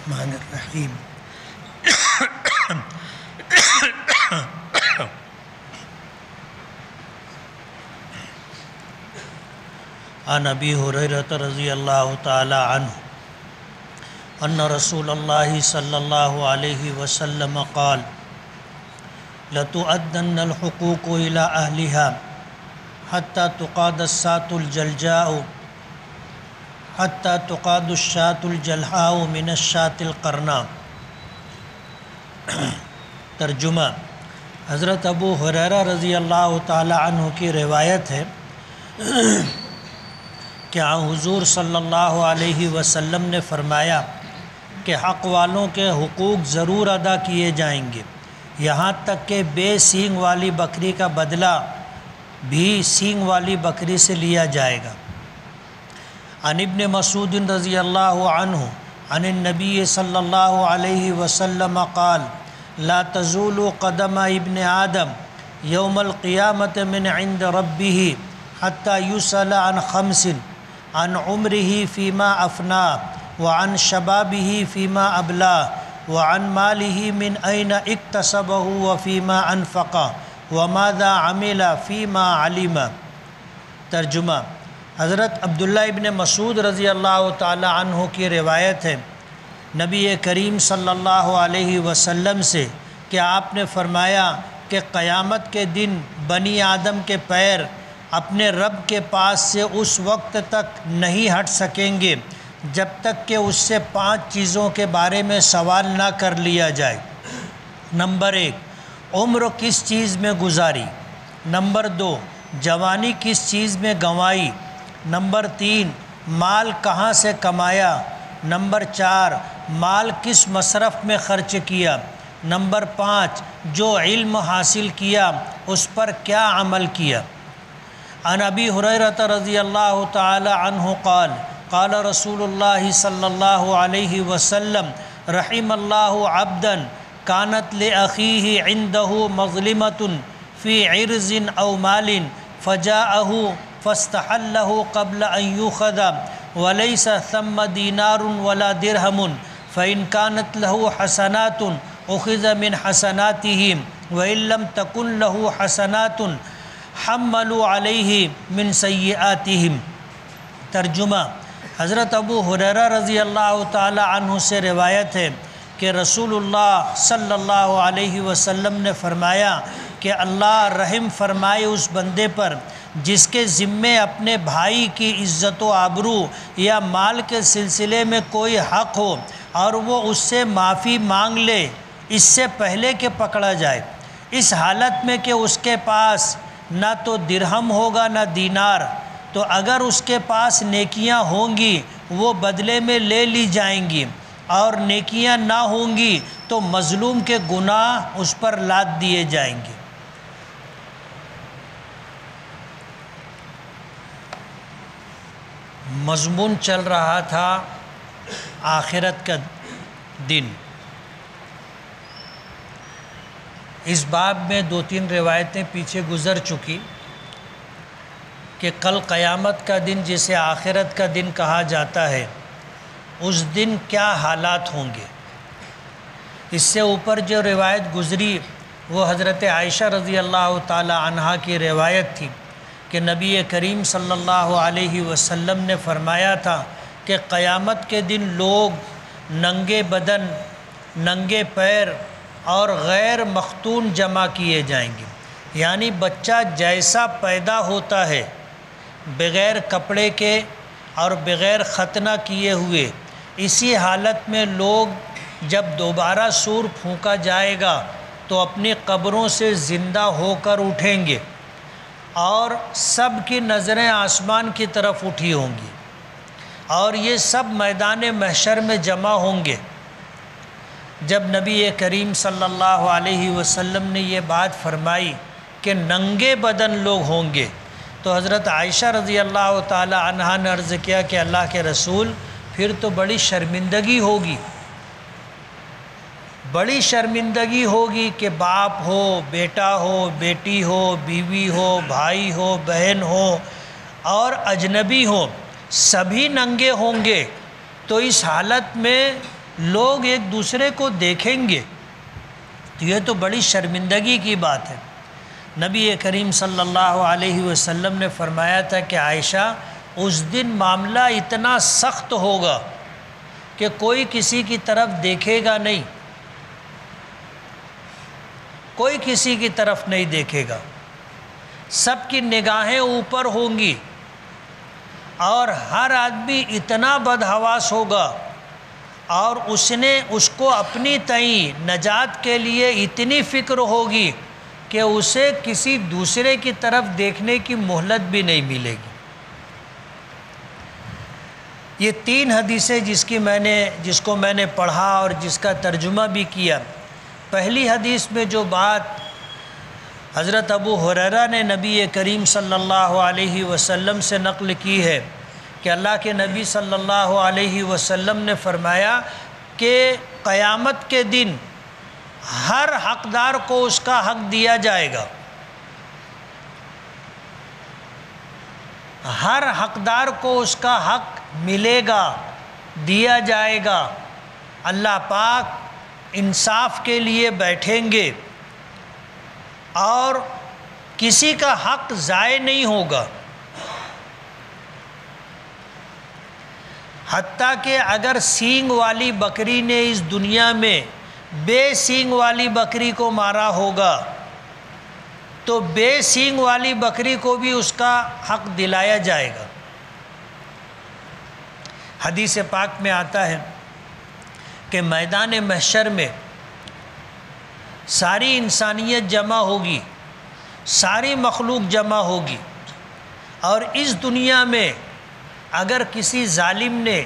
الرحمن الرحیم عن ابی ہریرہ رضی اللہ تعالی عنہ ان رسول اللہ صلی اللہ علیہ وسلم قال لتؤدن الحقوق الى اہلها حتى تقاد الساة الجلجاء حتى تقاد الشاة الجلحاء من الشاة القرناء۔ ترجمہ: حضرت ابو ہریرہ رضی اللہ تعالی عنہ کی روایت ہے کہ حضور صلی اللہ علیہ وسلم نے فرمایا کہ حق والوں کے حقوق ضرور ادا کیے جائیں گے، یہاں تک کہ بے سینگ والی بکری کا بدلہ بھی سینگ والی بکری سے لیا جائے گا۔ عن ابن مسعود رضی اللہ عنہ عن النبی صلی اللہ علیہ وسلم قال لا تزول قدم ابن آدم یوم القیامت من عند ربه حتى يسأل عن خمس: عن عمره فيما أفناه، وعن شبابه فيما أبلاه، وعن ماله من أين اكتسبه وفيما أنفقه، وماذا عمل فيما علم۔ ترجمہ: حضرت عبداللہ ابن مسعود رضی اللہ تعالی عنہ کی روایت ہے نبی کریم صلی اللہ علیہ وسلم سے کہ آپ نے فرمایا کہ قیامت کے دن بنی آدم کے پیر اپنے رب کے پاس سے اس وقت تک نہیں ہٹ سکیں گے جب تک کہ اس سے 5 چیزوں کے بارے میں سوال نہ کر لیا جائے۔ نمبر 1، عمر کس چیز میں گزاری۔ نمبر 2، جوانی کس چیز میں گنوائی۔ نمبر 3، مال کہاں سے کمایا۔ نمبر 4، مال کس مصرف میں خرچ کیا۔ نمبر 5، جو علم حاصل کیا اس پر کیا عمل کیا۔ عن ابی ہریرہ رضی اللہ تعالی عنہ قال قال رسول اللہ صلی اللہ علیہ وسلم رحم اللہ عبدا كانت لأخیہ عنده مظلمة فی عرض او مال فجاءه فاستحله قبل ان يؤخذ وليس ثم دینار ولا درہم فإن كانت له حسنات أخذ من حسناتهم وإن لم تكن له حسنات حملوا علیہ من سیئاتہم۔ ترجمہ: حضرت ابو ہریرہ رضی اللہ تعالی عنہ سے روایت ہے کہ رسول اللہ صلی اللہ علیہ وسلم نے فرمایا کہ اللہ رحم فرمائے اس بندے پر جس کے ذمے اپنے بھائی کی عزت و آبرو یا مال کے سلسلے میں کوئی حق ہو اور وہ اس سے معافی مانگ لے اس سے پہلے کہ پکڑا جائے، اس حالت میں کہ اس کے پاس نہ تو درہم ہوگا نہ دینار، تو اگر اس کے پاس نیکیاں ہوں گی وہ بدلے میں لے لی جائیں گی، اور نیکیاں نہ ہوں گی تو مظلوم کے گناہ اس پر لاد دیے جائیں گے۔ مضمون چل رہا تھا آخرت کا دن۔ اس باب میں 2-3 روایتیں پیچھے گزر چکی کہ کل قیامت کا دن جسے آخرت کا دن کہا جاتا ہے اس دن کیا حالات ہوں گے۔ اس سے اوپر جو روایت گزری وہ حضرت عائشہ رضی اللہ تعالی عنہا کی روایت تھی کہ نبی کریم صلی اللہ علیہ وسلم نے فرمایا تھا کہ قیامت کے دن لوگ ننگے بدن، ننگے پیر اور غیر مختون جمع کیے جائیں گے، یعنی بچہ جیسا پیدا ہوتا ہے بغیر کپڑے کے اور بغیر ختنہ کیے ہوئے، اسی حالت میں لوگ جب دوبارہ سور پھونکا جائے گا تو اپنی قبروں سے زندہ ہو کر اٹھیں گے اور سب کی نظریں آسمان کی طرف اٹھی ہوں گی اور یہ سب میدان محشر میں جمع ہوں گے۔ جب نبی کریم صلی اللہ علیہ وسلم نے یہ بات فرمائی کہ ننگے بدن لوگ ہوں گے تو حضرت عائشہ رضی اللہ تعالی عنہا نے عرض کیا کہ اللہ کے رسول پھر تو بڑی شرمندگی ہوگی، بڑی شرمندگی ہوگی کہ باپ ہو، بیٹا ہو، بیٹی ہو، بیوی ہو، بھائی ہو، بہن ہو اور اجنبی ہو، سبھی ننگے ہوں گے، تو اس حالت میں لوگ ایک دوسرے کو دیکھیں گے تو یہ تو بڑی شرمندگی کی بات ہے۔ نبی کریم صلی اللہ علیہ وسلم نے فرمایا تھا کہ عائشہ، اس دن معاملہ اتنا سخت ہوگا کہ کوئی کسی کی طرف دیکھے گا نہیں، کوئی کسی کی طرف نہیں دیکھے گا، سب کی نگاہیں اوپر ہوں گی، اور ہر آدمی اتنا بدحواس ہوگا اور اس کو اپنی تئیں نجات کے لیے اتنی فکر ہوگی کہ اسے کسی دوسرے کی طرف دیکھنے کی مہلت بھی نہیں ملے گی۔ یہ 3 حدیثیں جس کو میں نے پڑھا اور جس کا ترجمہ بھی کیا۔ پہلی حدیث میں جو بات حضرت ابو ہریرہ نے نبی کریم صلی اللہ علیہ وسلم سے نقل کی ہے کہ اللہ کے نبی صلی اللہ علیہ وسلم نے فرمایا کہ قیامت کے دن ہر حقدار کو اس کا حق دیا جائے گا، ہر حقدار کو اس کا حق ملے گا، دیا جائے گا۔ اللہ پاک انصاف کے لیے بیٹھیں گے اور کسی کا حق ضائع نہیں ہوگا، حتیٰ کہ اگر سینگ والی بکری نے اس دنیا میں بے سینگ والی بکری کو مارا ہوگا تو بے سینگ والی بکری کو بھی اس کا حق دلایا جائے گا۔ حدیث پاک میں آتا ہے کہ میدان محشر میں ساری انسانیت جمع ہوگی، ساری مخلوق جمع ہوگی، اور اس دنیا میں اگر کسی ظالم نے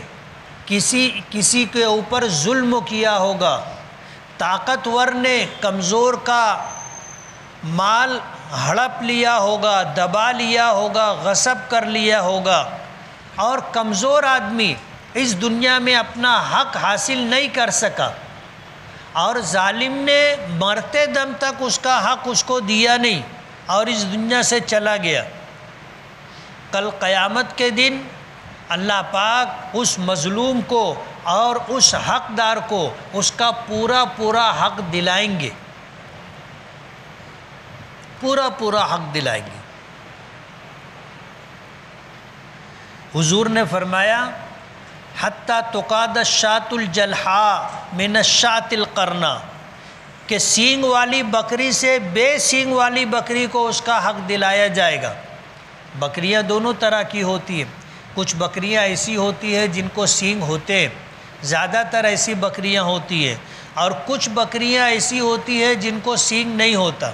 کسی کے اوپر ظلم کیا ہوگا، طاقتور نے کمزور کا مال ہڑپ لیا ہوگا، دبا لیا ہوگا، غصب کر لیا ہوگا، اور کمزور آدمی اس دنیا میں اپنا حق حاصل نہیں کر سکا، اور ظالم نے مرتے دم تک اس کا حق اس کو دیا نہیں اور اس دنیا سے چلا گیا، کل قیامت کے دن اللہ پاک اس مظلوم کو اور اس حقدار کو اس کا پورا حق دلائیں گے، پورا حق دلائیں گے۔ حضور نے فرمایا حتیٰ تقاد الشاۃ الجلحاء من الشاۃ القرناء، کہ سینگ والی بکری سے بے سینگ والی بکری کو اس کا حق دلایا جائے گا۔ بکریاں دونوں طرح کی ہوتی ہیں، کچھ بکریاں ایسی ہوتی ہیں جن کو سینگ ہوتے ہیں، زیادہ تر ایسی بکریاں ہوتی ہیں، اور کچھ بکریاں ایسی ہوتی ہیں جن کو سینگ نہیں ہوتا۔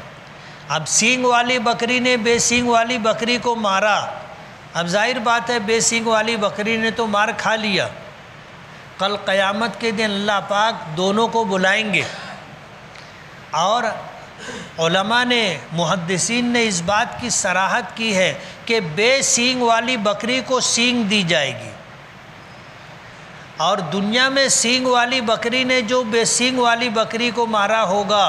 اب سینگ والی بکری نے بے سینگ والی بکری کو مارا، اب ظاہر بات ہے بے سینگ والی بکری نے تو مار کھا لیا، کل قیامت کے دن اللہ پاک دونوں کو بلائیں گے، اور علماء نے محدثین نے اس بات کی صراحت کی ہے کہ بے سینگ والی بکری کو سینگ دی جائے گی، اور دنیا میں سینگ والی بکری نے جو بے سینگ والی بکری کو مارا ہوگا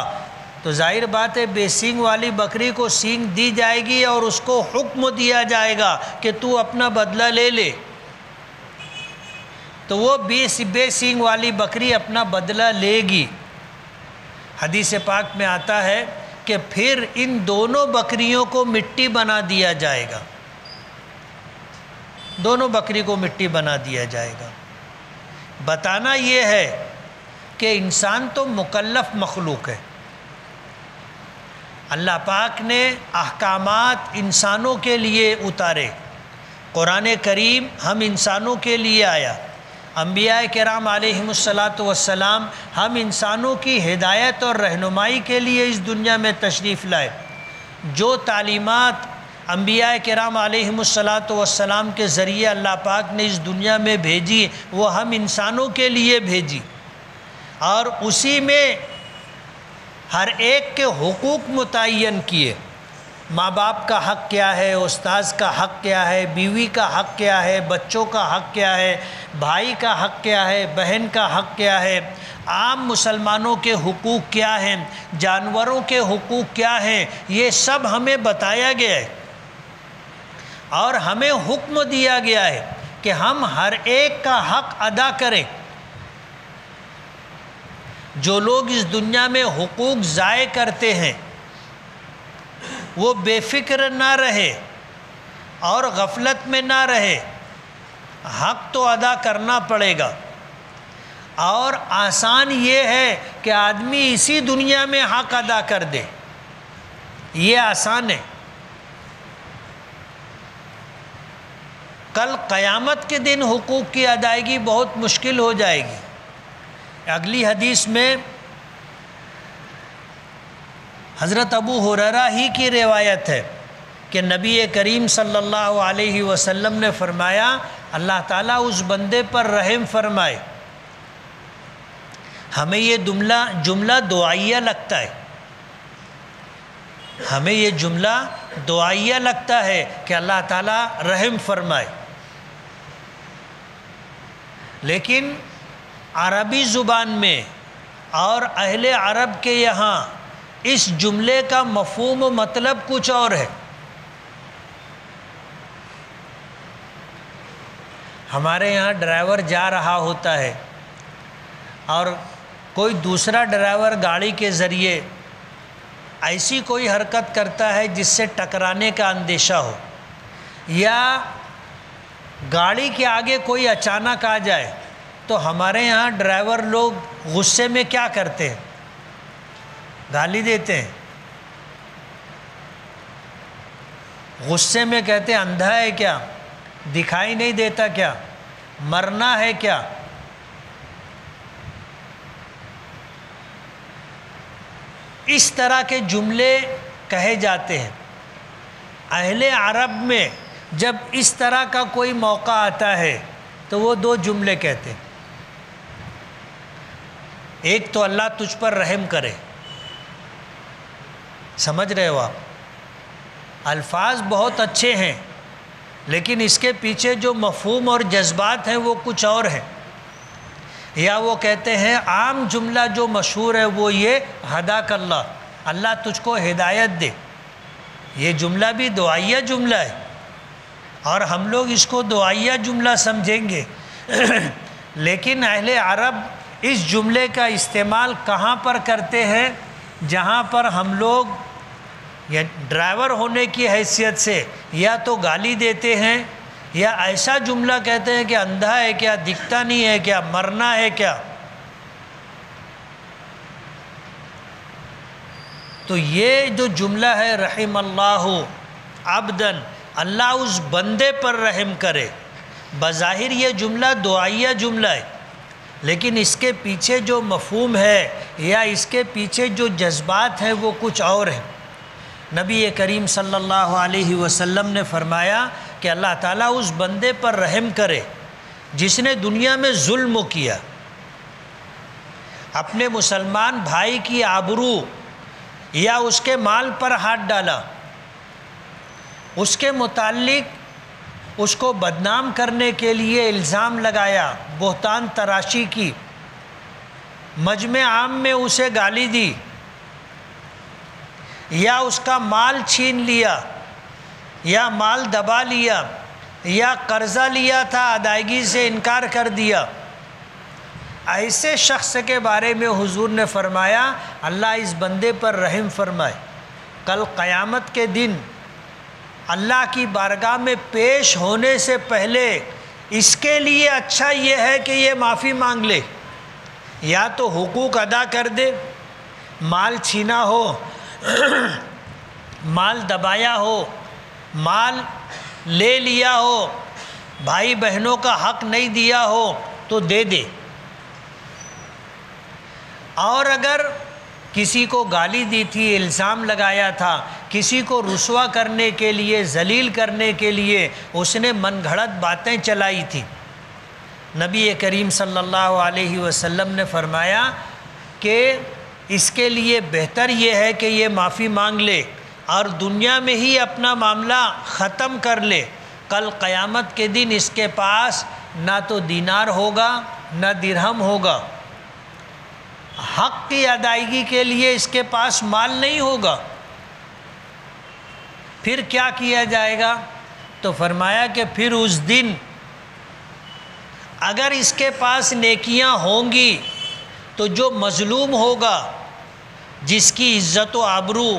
تو ظاہر بات ہے بے سینگ والی بکری کو سینگ دی جائے گی اور اس کو حکم دیا جائے گا کہ تو اپنا بدلہ لے لے، تو وہ بے سینگ والی بکری اپنا بدلہ لے گی۔ حدیث پاک میں آتا ہے کہ پھر ان دونوں بکریوں کو مٹی بنا دیا جائے گا، دونوں بکری کو مٹی بنا دیا جائے گا۔ بتانا یہ ہے کہ انسان تو مکلف مخلوق ہے، اللہ پاک نے احکامات انسانوں کے لیے اتارے، قرآن کریم ہم انسانوں کے لیے آیا، انبیاء کرام علیہم السلام ہم انسانوں کی ہدایت اور رہنمائی کے لیے اس دنیا میں تشریف لائے۔ جو تعلیمات انبیاء کرام علیہم السلام کے ذریعے اللہ پاک نے اس دنیا میں بھیجی وہ ہم انسانوں کے لیے بھیجی، اور اسی میں ہر ایک کے حقوق متعین کیے۔ ماں باپ کا حق کیا ہے، استاذ کا حق کیا ہے، بیوی کا حق کیا ہے، بچوں کا حق کیا ہے، بھائی کا حق کیا ہے، بہن کا حق کیا ہے، عام مسلمانوں کے حقوق کیا ہیں، جانوروں کے حقوق کیا ہیں، یہ سب ہمیں بتایا گیا ہے، اور ہمیں حکم دیا گیا ہے کہ ہم ہر ایک کا حق ادا کریں۔ جو لوگ اس دنیا میں حقوق ضائع کرتے ہیں وہ بے فکر نہ رہے اور غفلت میں نہ رہے، حق تو ادا کرنا پڑے گا، اور آسان یہ ہے کہ آدمی اسی دنیا میں حق ادا کر دے، یہ آسان ہے۔ کل قیامت کے دن حقوق کی ادائیگی بہت مشکل ہو جائے گی۔ اگلی حدیث میں حضرت ابو ہریرہ ہی کی روایت ہے کہ نبی کریم صلی اللہ علیہ وسلم نے فرمایا اللہ تعالیٰ اس بندے پر رحم فرمائے۔ ہمیں یہ جملہ دعائیہ لگتا ہے، ہمیں یہ جملہ دعائیہ لگتا ہے کہ اللہ تعالیٰ رحم فرمائے، لیکن عربی زبان میں اور اہل عرب کے یہاں اس جملے کا مفہوم و مطلب کچھ اور ہے۔ ہمارے یہاں ڈرائیور جا رہا ہوتا ہے اور کوئی دوسرا ڈرائیور گاڑی کے ذریعے ایسی کوئی حرکت کرتا ہے جس سے ٹکرانے کا اندیشہ ہو، یا گاڑی کے آگے کوئی اچانک آ جائے، تو ہمارے یہاں ڈرائیور لوگ غصے میں کیا کرتے ہیں؟ گالی دیتے ہیں، غصے میں کہتے ہیں اندھا ہے کیا، دکھائی نہیں دیتا کیا، مرنا ہے کیا۔ اس طرح کے جملے کہے جاتے ہیں۔ اہل عرب میں جب اس طرح کا کوئی موقع آتا ہے تو وہ دو جملے کہتے ہیں، ایک تو اللہ تجھ پر رحم کرے، سمجھ رہے ہو آپ، الفاظ بہت اچھے ہیں لیکن اس کے پیچھے جو مفہوم اور جذبات ہیں وہ کچھ اور ہیں۔ یا وہ کہتے ہیں عام جملہ جو مشہور ہے وہ یہ ہداک اللہ، اللہ تجھ کو ہدایت دے، یہ جملہ بھی دعائیہ جملہ ہے اور ہم لوگ اس کو دعائیہ جملہ سمجھیں گے، لیکن اہل عرب اس جملے کا استعمال کہاں پر کرتے ہیں؟ جہاں پر ہم لوگ یا ڈرائیور ہونے کی حیثیت سے یا تو گالی دیتے ہیں یا ایسا جملہ کہتے ہیں کہ اندھا ہے کیا، دکھتا نہیں ہے کیا، مرنا ہے کیا۔ تو یہ جو جملہ ہے رحم اللہ عبدن، اللہ اس بندے پر رحم کرے، بظاہر یہ جملہ دعائیہ جملہ ہے لیکن اس کے پیچھے جو مفہوم ہے یا اس کے پیچھے جو جذبات ہیں وہ کچھ اور ہیں۔ نبی کریم صلی اللہ علیہ وسلم نے فرمایا کہ اللہ تعالیٰ اس بندے پر رحم کرے جس نے دنیا میں ظلم کیا، اپنے مسلمان بھائی کی آبرو یا اس کے مال پر ہاتھ ڈالا، اس کے متعلق اس کو بدنام کرنے کے لیے الزام لگایا، بہتان تراشی کی، مجمع عام میں اسے گالی دی، یا اس کا مال چھین لیا یا مال دبا لیا یا قرضہ لیا تھا ادائیگی سے انکار کر دیا، ایسے شخص کے بارے میں حضور نے فرمایا اللہ اس بندے پر رحم فرمائے، کل قیامت کے دن اللہ کی بارگاہ میں پیش ہونے سے پہلے اس کے لیے اچھا یہ ہے کہ یہ معافی مانگ لے، یا تو حقوق ادا کر دے، مال چھینا ہو، مال دبایا ہو، مال لے لیا ہو، بھائی بہنوں کا حق نہیں دیا ہو تو دے دے، اور اگر کسی کو گالی دی تھی، الزام لگایا تھا، کسی کو رسوا کرنے کے لیے، ذلیل کرنے کے لیے اس نے من گھڑت باتیں چلائی تھی، نبی کریم صلی اللہ علیہ وسلم نے فرمایا کہ اس کے لیے بہتر یہ ہے کہ یہ معافی مانگ لے اور دنیا میں ہی اپنا معاملہ ختم کر لے، کل قیامت کے دن اس کے پاس نہ تو دینار ہوگا نہ درہم ہوگا، حق کی ادائیگی کے لیے اس کے پاس مال نہیں ہوگا۔ پھر کیا کیا جائے گا؟ تو فرمایا کہ پھر اس دن اگر اس کے پاس نیکیاں ہوں گی تو جو مظلوم ہوگا، جس کی عزت و آبرو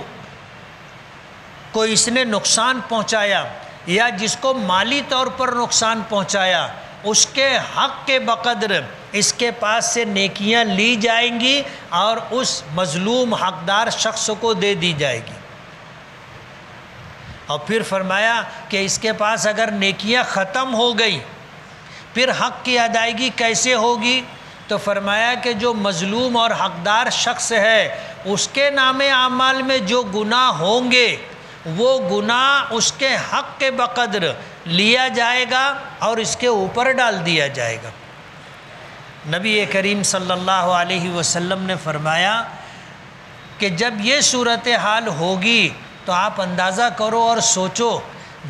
کو اس نے نقصان پہنچایا یا جس کو مالی طور پر نقصان پہنچایا، اس کے حق کے بقدر اس کے پاس سے نیکیاں لی جائیں گی اور اس مظلوم حقدار شخص کو دے دی جائے گی۔ اور پھر فرمایا کہ اس کے پاس اگر نیکیاں ختم ہو گئی پھر حق کی ادائیگی کیسے ہوگی؟ تو فرمایا کہ جو مظلوم اور حقدار شخص ہے اس کے نام اعمال میں جو گناہ ہوں گے وہ گناہ اس کے حق کے بقدر لیا جائے گا اور اس کے اوپر ڈال دیا جائے گا۔ نبی کریم صلی اللہ علیہ وسلم نے فرمایا کہ جب یہ صورتحال ہوگی تو آپ اندازہ کرو اور سوچو،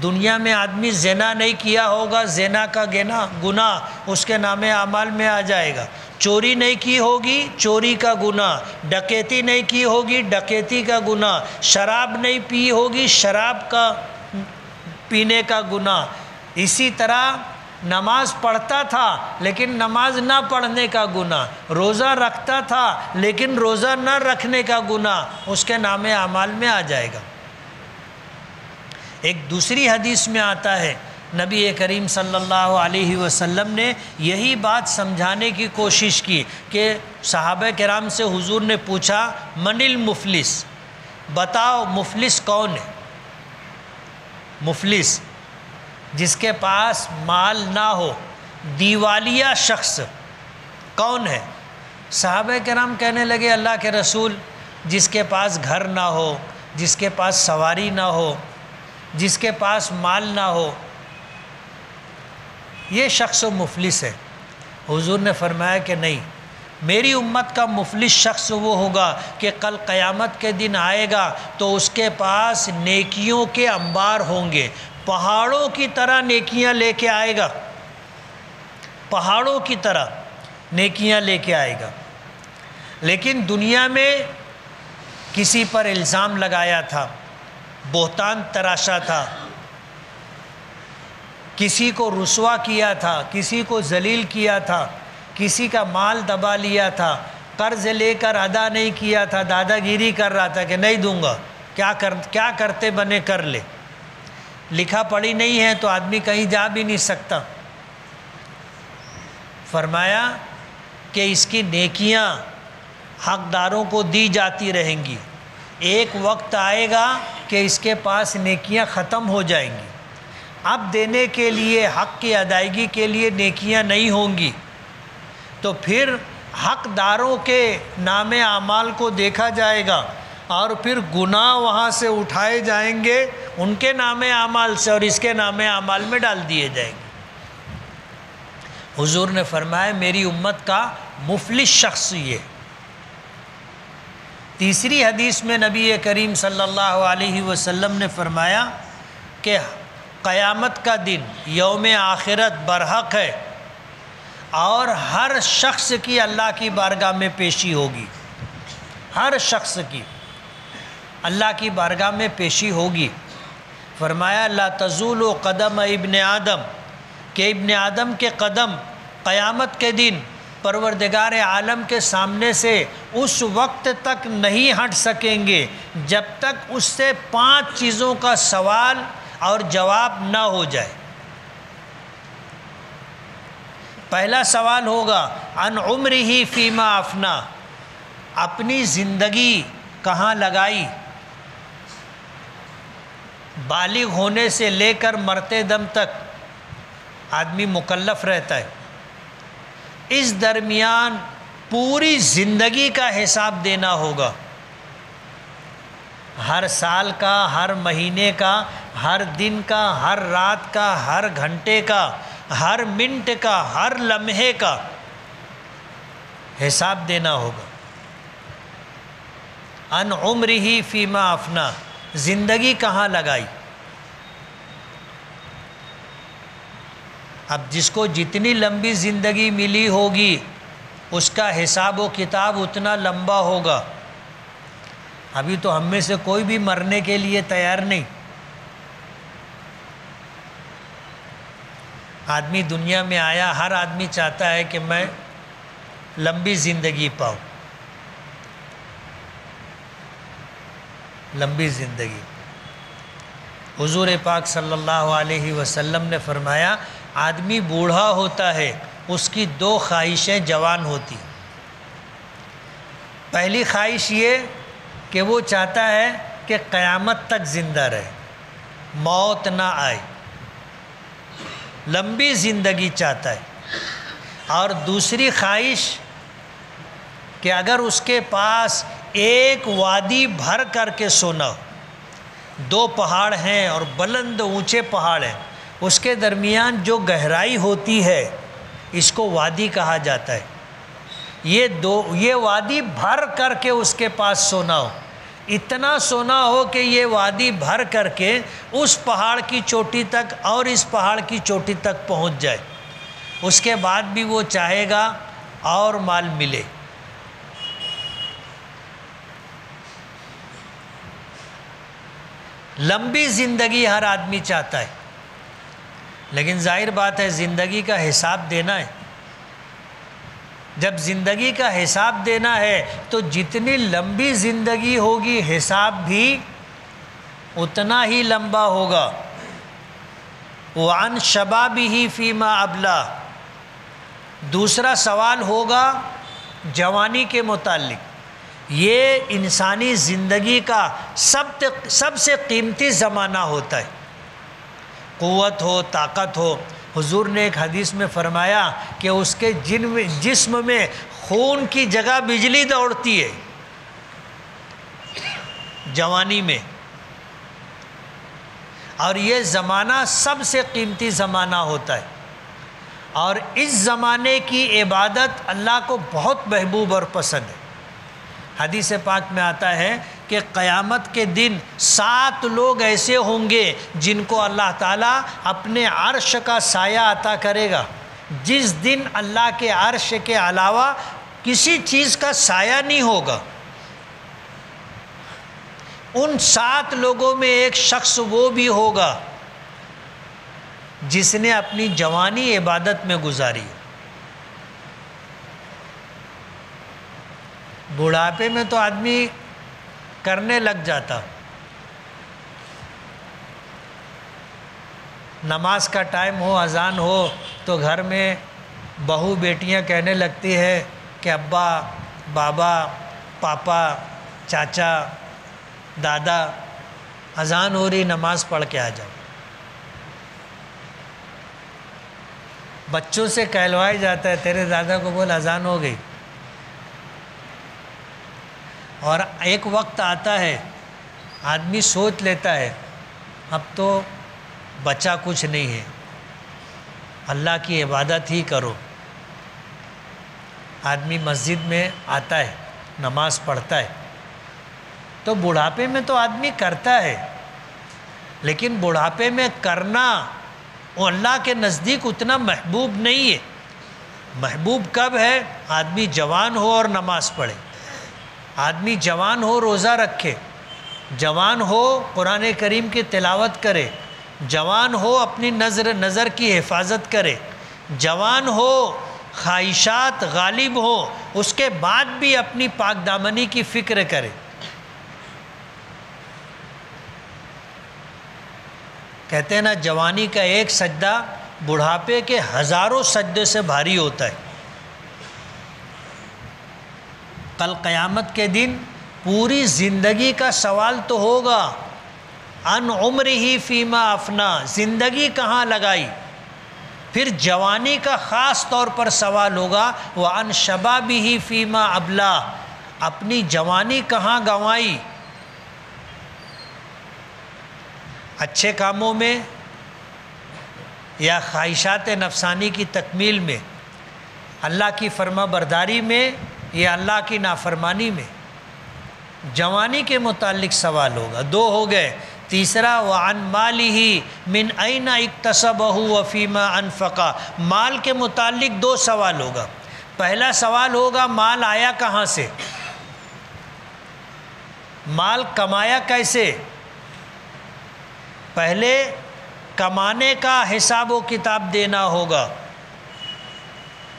دنیا میں آدمی زنا نہیں کیا ہوگا، زنا کا گناہ اس کے نام اعمال میں آ جائے گا۔ چوری نہیں کی ہوگی، چوری کا گناہ، ڈکیتی نہیں کی ہوگی، ڈکیتی کا گناہ، شراب نہیں پی ہوگی، شراب کا پینے کا گناہ۔ اسی طرح نماز پڑھتا تھا لیکن نماز نہ پڑھنے کا گناہ، روزہ رکھتا تھا لیکن روزہ نہ رکھنے کا گناہ اس کے نام اعمال میں آ جائے گا۔ ایک دوسری حدیث میں آتا ہے، نبی کریم صلی اللہ علیہ وسلم نے یہی بات سمجھانے کی کوشش کی کہ صحابہ کرام سے حضور نے پوچھا من المفلس، بتاؤ مفلس کون ہے؟ مفلس جس کے پاس مال نہ ہو، دیوالیہ شخص کون ہے؟ صحابہ کرام کہنے لگے اللہ کے رسول، جس کے پاس گھر نہ ہو، جس کے پاس سواری نہ ہو، جس کے پاس مال نہ ہو، یہ شخص مفلس ہے۔ حضور نے فرمایا کہ نہیں، میری امت کا مفلس شخص وہ ہوگا کہ کل قیامت کے دن آئے گا تو اس کے پاس نیکیوں کے انبار ہوں گے، پہاڑوں کی طرح نیکیاں لے کے آئے گا، پہاڑوں کی طرح نیکیاں لے کے آئے گا، لیکن دنیا میں کسی پر الزام لگایا تھا، بہتان تراشا تھا، کسی کو رسوا کیا تھا، کسی کو ذلیل کیا تھا، کسی کا مال دبا لیا تھا، قرض لے کر ادا نہیں کیا تھا، دادا گیری کر رہا تھا کہ نہیں دوں گا، کیا کرتے بنے کر لے، لکھا پڑھی نہیں ہے تو آدمی کہیں جا بھی نہیں سکتا۔ فرمایا کہ اس کی نیکیاں حقداروں کو دی جاتی رہیں گی، ایک وقت آئے گا کہ اس کے پاس نیکیاں ختم ہو جائیں گی، اب دینے کے لیے، حق کی ادائیگی کے لیے نیکیاں نہیں ہوں گی، تو پھر حقداروں کے نام اعمال کو دیکھا جائے گا اور پھر گناہ وہاں سے اٹھائے جائیں گے ان کے نام اعمال سے اور اس کے نام اعمال میں ڈال دیے جائیں گے۔ حضور نے فرمایا میری امت کا مفلس شخص یہ۔ تیسری حدیث میں نبی کریم صلی اللہ علیہ وسلم نے فرمایا کہ قیامت کا دن یوم آخرت برحق ہے اور ہر شخص کی اللہ کی بارگاہ میں پیشی ہوگی، ہر شخص کی اللہ کی بارگاہ میں پیشی ہوگی۔ فرمایا لا تزول قدم ابن آدم، کہ ابن آدم کے قدم قیامت کے دن پروردگار عالم کے سامنے سے اس وقت تک نہیں ہٹ سکیں گے جب تک اس سے 5 چیزوں کا سوال اور جواب نہ ہو جائے۔ پہلا سوال ہوگا عن عمرہ فیما افنا، اپنی زندگی کہاں لگائی، بالغ ہونے سے لے کر مرتے دم تک آدمی مکلف رہتا ہے، اس درمیان پوری زندگی کا حساب دینا ہوگا، ہر سال کا، ہر مہینے کا، ہر دن کا، ہر رات کا، ہر گھنٹے کا، ہر منٹ کا، ہر لمحے کا حساب دینا ہوگا۔ ان عمرہ فیما افنا، زندگی کہاں لگائی۔ اب جس کو جتنی لمبی زندگی ملی ہوگی اس کا حساب و کتاب اتنا لمبا ہوگا۔ ابھی تو ہم میں سے کوئی بھی مرنے کے لیے تیار نہیں۔ آدمی دنیا میں آیا، ہر آدمی چاہتا ہے کہ میں لمبی زندگی پاؤ، لمبی زندگی۔ حضور پاک صلی اللہ علیہ وسلم نے فرمایا آدمی بوڑھا ہوتا ہے اس کی دو خواہشیں جوان ہوتی۔ پہلی خواہش یہ کہ وہ چاہتا ہے کہ قیامت تک زندہ رہے، موت نہ آئے، لمبی زندگی چاہتا ہے۔ اور دوسری خواہش کہ اگر اس کے پاس ایک وادی بھر کر کے سونا ہو، دو پہاڑ ہیں اور بلند اونچے پہاڑ ہیں، اس کے درمیان جو گہرائی ہوتی ہے اس کو وادی کہا جاتا ہے، یہ وادی بھر کر کے اس کے پاس سونا ہو، اتنا سونا ہو کہ یہ وادی بھر کر کے اس پہاڑ کی چوٹی تک اور اس پہاڑ کی چوٹی تک پہنچ جائے، اس کے بعد بھی وہ چاہے گا اور مال ملے۔ لمبی زندگی ہر آدمی چاہتا ہے، لیکن ظاہر بات ہے زندگی کا حساب دینا ہے۔ جب زندگی کا حساب دینا ہے تو جتنی لمبی زندگی ہوگی حساب بھی اتنا ہی لمبا ہوگا۔ وَعَنْ شَبَابِهِ فِيمَا أَبْلَى، دوسرا سوال ہوگا جوانی کے متعلق۔ یہ انسانی زندگی کا سب سے قیمتی زمانہ ہوتا ہے، قوت ہو، طاقت ہو۔ حضور نے ایک حدیث میں فرمایا کہ اس کے جسم میں خون کی جگہ بجلی دوڑتی ہے جوانی میں، اور یہ زمانہ سب سے قیمتی زمانہ ہوتا ہے، اور اس زمانے کی عبادت اللہ کو بہت محبوب اور پسند ہے۔ حدیث پاک میں آتا ہے کہ قیامت کے دن 7 لوگ ایسے ہوں گے جن کو اللہ تعالیٰ اپنے عرش کا سایہ عطا کرے گا، جس دن اللہ کے عرش کے علاوہ کسی چیز کا سایہ نہیں ہوگا۔ ان 7 لوگوں میں ایک شخص وہ بھی ہوگا جس نے اپنی جوانی عبادت میں گزاری۔ بڑھاپے میں تو آدمی کرنے لگ جاتا، نماز کا ٹائم ہو، اذان ہو تو گھر میں بہو بیٹیاں کہنے لگتی ہے کہ ابا، بابا، پاپا، چاچا، دادا، اذان ہو رہی، نماز پڑھ کے آ جاؤ۔ بچوں سے کہلوایا جاتا ہے تیرے دادا کو بول اذان ہو گئی۔ اور ایک وقت آتا ہے آدمی سوچ لیتا ہے اب تو بچا کچھ نہیں ہے، اللہ کی عبادت ہی کرو۔ آدمی مسجد میں آتا ہے، نماز پڑھتا ہے، تو بڑھاپے میں تو آدمی کرتا ہے، لیکن بڑھاپے میں کرنا وہ اللہ کے نزدیک اتنا محبوب نہیں ہے۔ محبوب کب ہے؟ آدمی جوان ہو اور نماز پڑھے، آدمی جوان ہو روزہ رکھے، جوان ہو قرآن کریم کی تلاوت کرے، جوان ہو اپنی نظر کی حفاظت کرے، جوان ہو خواہشات غالب ہو، اس کے بعد بھی اپنی پاک دامنی کی فکر کرے۔ کہتے ہیں نا جوانی کا ایک سجدہ بڑھاپے کے ہزاروں سجدے سے بھاری ہوتا ہے۔ کل قیامت کے دن پوری زندگی کا سوال تو ہوگا، ان عمرہ فیما افنا، زندگی کہاں لگائی۔ پھر جوانی کا خاص طور پر سوال ہوگا، وعن شبابہ فیما ابلا، اپنی جوانی کہاں گنوائی۔ اچھے کاموں میں یا خواہشات نفسانی کی تکمیل میں، اللہ کی فرما برداری میں یا اللہ کی نافرمانی میں، جوانی کے متعلق سوال ہوگا۔ 2 ہو گئے۔ تیسرا وعن مالہ من این اکتسبہ وفیما انفقہ، مال کے متعلق 2 سوال ہوگا۔ پہلا سوال ہوگا مال آیا کہاں سے، مال کمایا کیسے۔ پہلے کمانے کا حساب و کتاب دینا ہوگا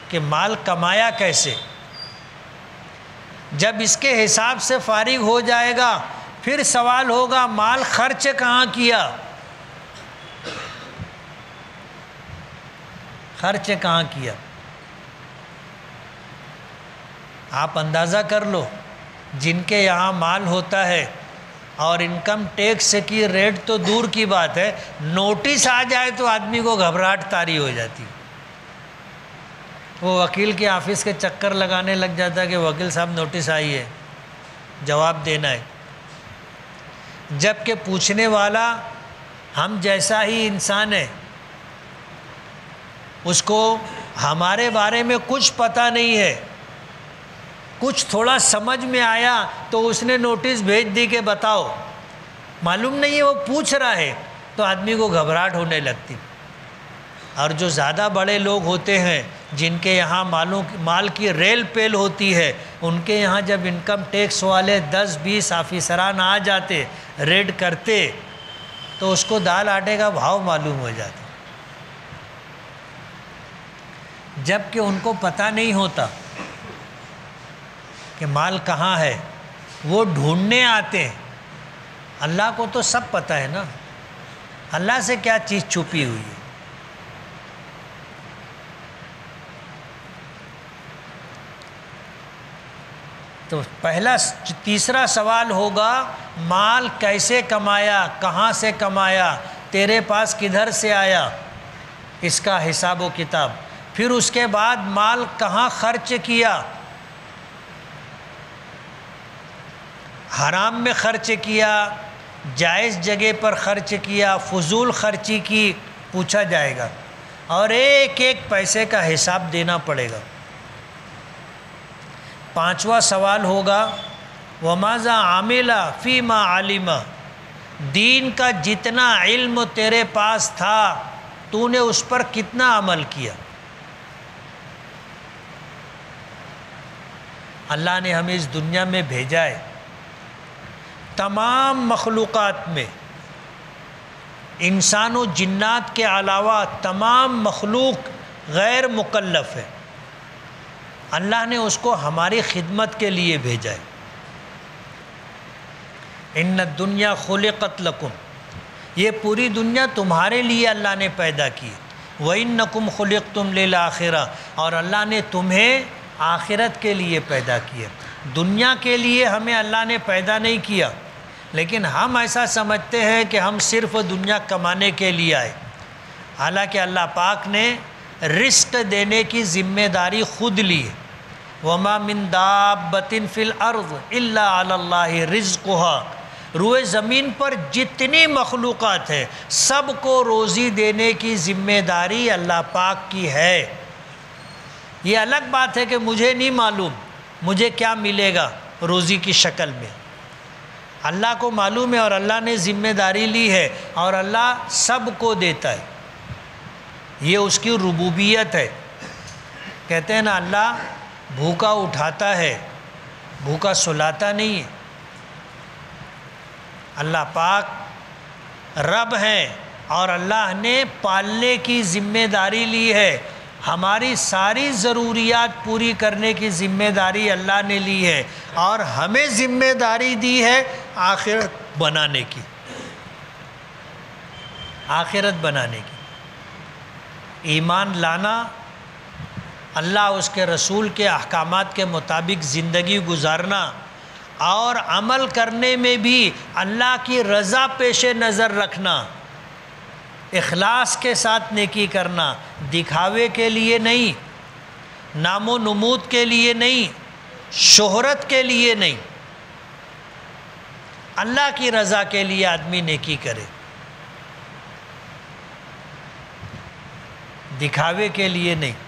کہ مال کمایا کیسے۔ جب اس کے حساب سے فارغ ہو جائے گا پھر سوال ہوگا مال خرچ کہاں کیا، خرچ کہاں کیا۔ آپ اندازہ کر لو، جن کے یہاں مال ہوتا ہے اور انکم ٹیکس کی ریٹ تو دور کی بات ہے، نوٹس آ جائے تو آدمی کو گھبراہٹ طاری ہو جاتی، وہ وکیل کے آفس کے چکر لگانے لگ جاتا ہے کہ وکیل صاحب نوٹس آئی ہے، جواب دینا ہے، جب کہ پوچھنے والا ہم جیسا ہی انسان ہے، اس کو ہمارے بارے میں کچھ پتہ نہیں ہے، کچھ تھوڑا سمجھ میں آیا تو اس نے نوٹس بھیج دی کہ بتاؤ، معلوم نہیں ہے وہ پوچھ رہا ہے، تو آدمی کو گھبراہٹ ہونے لگتی۔ اور جو زیادہ بڑے لوگ ہوتے ہیں جن کے یہاں مال کی ریل پیل ہوتی ہے، ان کے یہاں جب انکم ٹیکس والے 10-20 آفیسران آ جاتے، ریڈ کرتے، تو اس کو دال آٹے کا بھاؤ معلوم ہو جاتا، جب کہ ان کو پتہ نہیں ہوتا کہ مال کہاں ہے، وہ ڈھونڈنے آتے ہیں۔ اللہ کو تو سب پتہ ہے نا، اللہ سے کیا چیز چھپی ہوئی ہے۔ تو تیسرا سوال ہوگا مال کیسے کمایا، کہاں سے کمایا، تیرے پاس کدھر سے آیا، اس کا حساب و کتاب۔ پھر اس کے بعد مال کہاں خرچ کیا، حرام میں خرچ کیا، جائز جگہ پر خرچ کیا، فضول خرچی کی، پوچھا جائے گا، اور ایک ایک پیسے کا حساب دینا پڑے گا۔ پانچواں سوال ہوگا وَمَاذَا عَمِلَ فِي مَا عَلِمَ، دین کا جتنا علم تیرے پاس تھا تو نے اس پر کتنا عمل کیا۔ اللہ نے ہمیں اس دنیا میں بھیجا ہے، تمام مخلوقات میں انسان و جنات کے علاوہ تمام مخلوق غیر مکلف ہے، اللہ نے اس کو ہماری خدمت کے لیے بھیجا ہے۔ ان الدنیا خلقت لکم، یہ پوری دنیا تمہارے لیے اللہ نے پیدا کی، وَإِنَّكُمْ خُلِقْتُمْ لِلْآخِرَةِ، اور اللہ نے تمہیں آخرت کے لیے پیدا کیا۔ دنیا کے لیے ہمیں اللہ نے پیدا نہیں کیا، لیکن ہم ایسا سمجھتے ہیں کہ ہم صرف دنیا کمانے کے لیے آئے، حالانکہ اللہ پاک نے رزق دینے کی ذمہ داری خود لی ہے۔ وَمَا مِن دَابَّةٍ فِي الْأَرْضِ إِلَّا عَلَى اللَّهِ رِزْقُهَا، روئے زمین پر جتنی مخلوقات ہیں سب کو روزی دینے کی ذمہ داری اللہ پاک کی ہے۔ یہ الگ بات ہے کہ مجھے نہیں معلوم مجھے کیا ملے گا روزی کی شکل میں، اللہ کو معلوم ہے، اور اللہ نے ذمہ داری لی ہے، اور اللہ سب کو دیتا ہے، یہ اس کی ربوبیت ہے۔ کہتے ہیں نا اللہ بھوکا اٹھاتا ہے، بھوکا سلاتا نہیں ہے۔ اللہ پاک رب ہیں، اور اللہ نے پالنے کی ذمہ داری لی ہے، ہماری ساری ضروریات پوری کرنے کی ذمہ داری اللہ نے لی ہے، اور ہمیں ذمہ داری دی ہے آخرت بنانے کی، آخرت بنانے کی، ایمان لانا، اللہ اس کے رسول کے احکامات کے مطابق زندگی گزارنا، اور عمل کرنے میں بھی اللہ کی رضا پیش نظر رکھنا، اخلاص کے ساتھ نیکی کرنا، دکھاوے کے لیے نہیں، نام و نمود کے لیے نہیں، شہرت کے لیے نہیں، اللہ کی رضا کے لیے آدمی نیکی کرے، دکھاوے کے لیے نہیں۔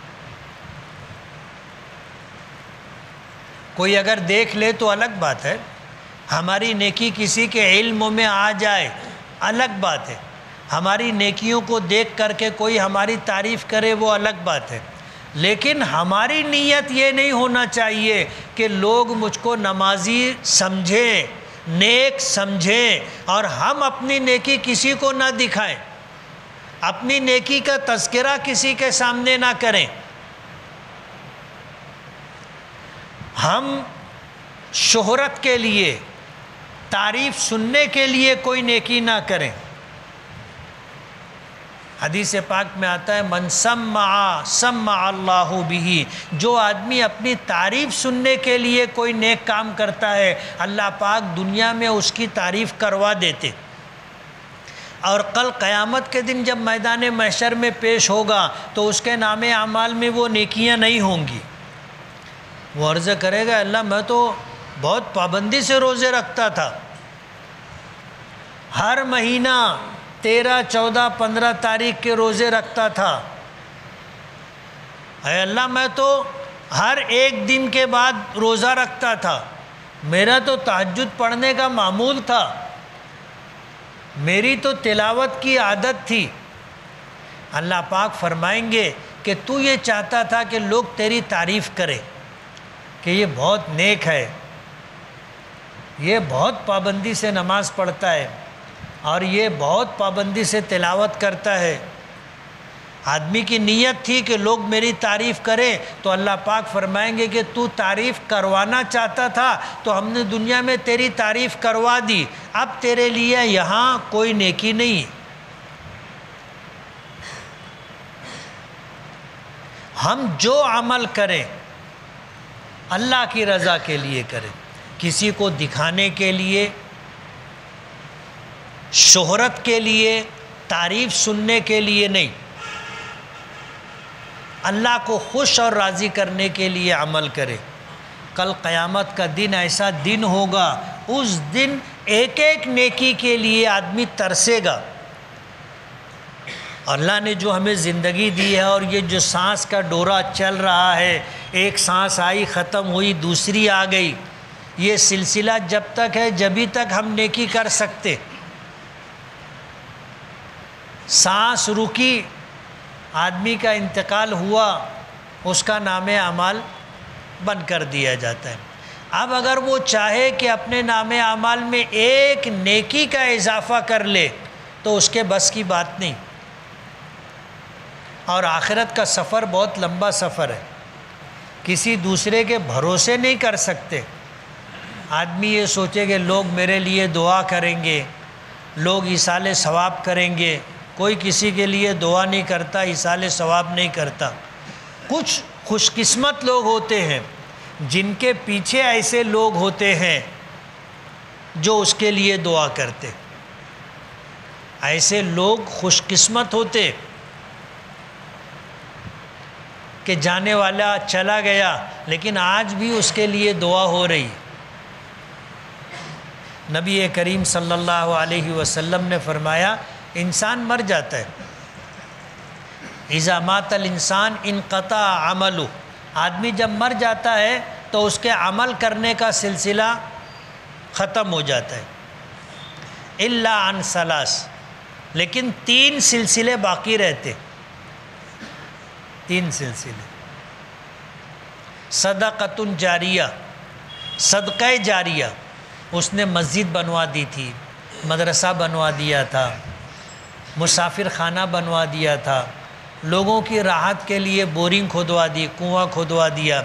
کوئی اگر دیکھ لے تو الگ بات ہے، ہماری نیکی کسی کے علم میں آ جائے الگ بات ہے، ہماری نیکیوں کو دیکھ کر کے کوئی ہماری تعریف کرے وہ الگ بات ہے، لیکن ہماری نیت یہ نہیں ہونا چاہیے کہ لوگ مجھ کو نمازی سمجھیں، نیک سمجھیں، اور ہم اپنی نیکی کسی کو نہ دکھائیں، اپنی نیکی کا تذکرہ کسی کے سامنے نہ کریں۔ ہم شہرت کے لیے، تعریف سننے کے لیے کوئی نیکی نہ کریں۔ حدیث پاک میں آتا ہے من سمع اللہ بہ، جو آدمی اپنی تعریف سننے کے لیے کوئی نیک کام کرتا ہے اللہ پاک دنیا میں اس کی تعریف کروا دیتے، اور کل قیامت کے دن جب میدان محشر میں پیش ہوگا تو اس کے نام اعمال میں وہ نیکیاں نہیں ہوں گی۔ وہ عرض کرے گا اللہ میں تو بہت پابندی سے روزے رکھتا تھا، ہر مہینہ 13، 14، 15 تاریخ کے روزے رکھتا تھا، اے اللہ میں تو ہر ایک دن کے بعد روزہ رکھتا تھا، میرا تو تہجد پڑھنے کا معمول تھا، میری تو تلاوت کی عادت تھی۔ اللہ پاک فرمائیں گے کہ تو یہ چاہتا تھا کہ لوگ تیری تعریف کریں کہ یہ بہت نیک ہے، یہ بہت پابندی سے نماز پڑھتا ہے، اور یہ بہت پابندی سے تلاوت کرتا ہے۔ آدمی کی نیت تھی کہ لوگ میری تعریف کریں، تو اللہ پاک فرمائیں گے کہ تو تعریف کروانا چاہتا تھا تو ہم نے دنیا میں تیری تعریف کروا دی، اب تیرے لیے یہاں کوئی نیکی نہیں۔ ہم جو عمل کریں اللہ کی رضا کے لیے کریں، کسی کو دکھانے کے لیے، شہرت کے لیے، تعریف سننے کے لیے نہیں، اللہ کو خوش اور راضی کرنے کے لیے عمل کرے۔ کل قیامت کا دن ایسا دن ہوگا، اس دن ایک ایک نیکی کے لیے آدمی ترسے گا۔ اللہ نے جو ہمیں زندگی دی ہے اور یہ جو سانس کا ڈورا چل رہا ہے، ایک سانس آئی ختم ہوئی دوسری آ گئی، یہ سلسلہ جب تک ہے جبھی تک ہم نیکی کر سکتے۔ سانس رکی، آدمی کا انتقال ہوا، اس کا نام اعمال بند کر دیا جاتا ہے۔ اب اگر وہ چاہے کہ اپنے نام اعمال میں ایک نیکی کا اضافہ کر لے تو اس کے بس کی بات نہیں، اور آخرت کا سفر بہت لمبا سفر ہے، کسی دوسرے کے بھروسے نہیں کر سکتے۔ آدمی یہ سوچے کہ لوگ میرے لیے دعا کریں گے، لوگ ایصال ثواب کریں گے، کوئی کسی کے لیے دعا نہیں کرتا، ایصال ثواب نہیں کرتا۔ کچھ خوش قسمت لوگ ہوتے ہیں جن کے پیچھے ایسے لوگ ہوتے ہیں جو اس کے لیے دعا کرتے، ایسے لوگ خوش قسمت ہوتے کہ جانے والا چلا گیا لیکن آج بھی اس کے لیے دعا ہو رہی۔ نبی کریم صلی اللہ علیہ وسلم نے فرمایا انسان مر جاتا ہے، اذا مات الانسان انقطع عملہ، آدمی جب مر جاتا ہے تو اس کے عمل کرنے کا سلسلہ ختم ہو جاتا ہے، الا عن ثلاث، لیکن 3 سلسلے باقی رہتے، 3 سلسلے۔ صدقۃ جاریہ، صدقہ جاریہ، اس نے مسجد بنوا دی تھی، مدرسہ بنوا دیا تھا، مسافر خانہ بنوا دیا تھا، لوگوں کی راحت کے لیے بورنگ کھودوا دی، کنواں کھودوا دیا،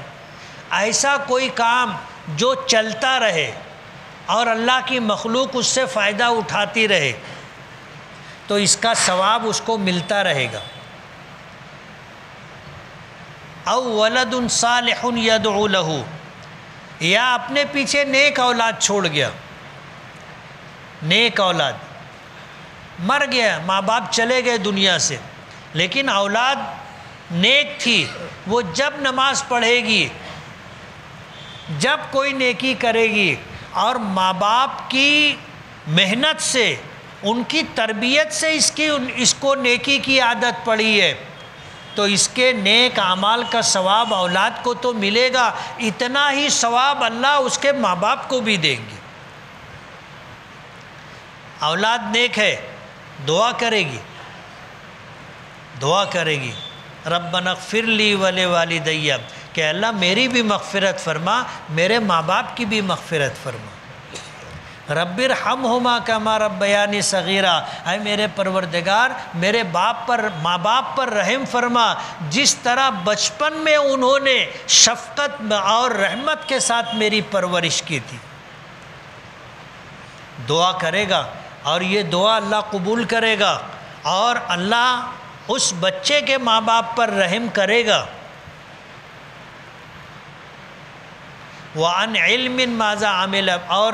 ایسا کوئی کام جو چلتا رہے اور اللہ کی مخلوق اس سے فائدہ اٹھاتی رہے تو اس کا ثواب اس کو ملتا رہے گا۔ او ولد صالح یدعو لہ، یا اپنے پیچھے نیک اولاد چھوڑ گیا، نیک اولاد مر گیا، ماں باپ چلے گئے دنیا سے، لیکن اولاد نیک تھی، وہ جب نماز پڑھے گی، جب کوئی نیکی کرے گی، اور ماں باپ کی محنت سے، ان کی تربیت سے اس کو نیکی کی عادت پڑی ہے، تو اس کے نیک اعمال کا ثواب اولاد کو تو ملے گا، اتنا ہی ثواب اللہ اس کے ماں باپ کو بھی دیں گے۔ اولاد نیک ہے، دعا کرے گی، دعا کرے گی ربنا اغفر لی ولوالدی، کہ اللہ میری بھی مغفرت فرما، میرے ماں باپ کی بھی مغفرت فرما۔ رب ارحمہما کما ربیانی صغیرا، اے میرے پروردگار میرے ماں باپ پر رحم فرما جس طرح بچپن میں انہوں نے شفقت اور رحمت کے ساتھ میری پرورش کی تھی۔ دعا کرے گا اور یہ دعا اللہ قبول کرے گا اور اللہ اس بچے کے ماں باپ پر رحم کرے گا۔ وَعَنْ عِلْمٍ مَاذَا عَمِلَ، اور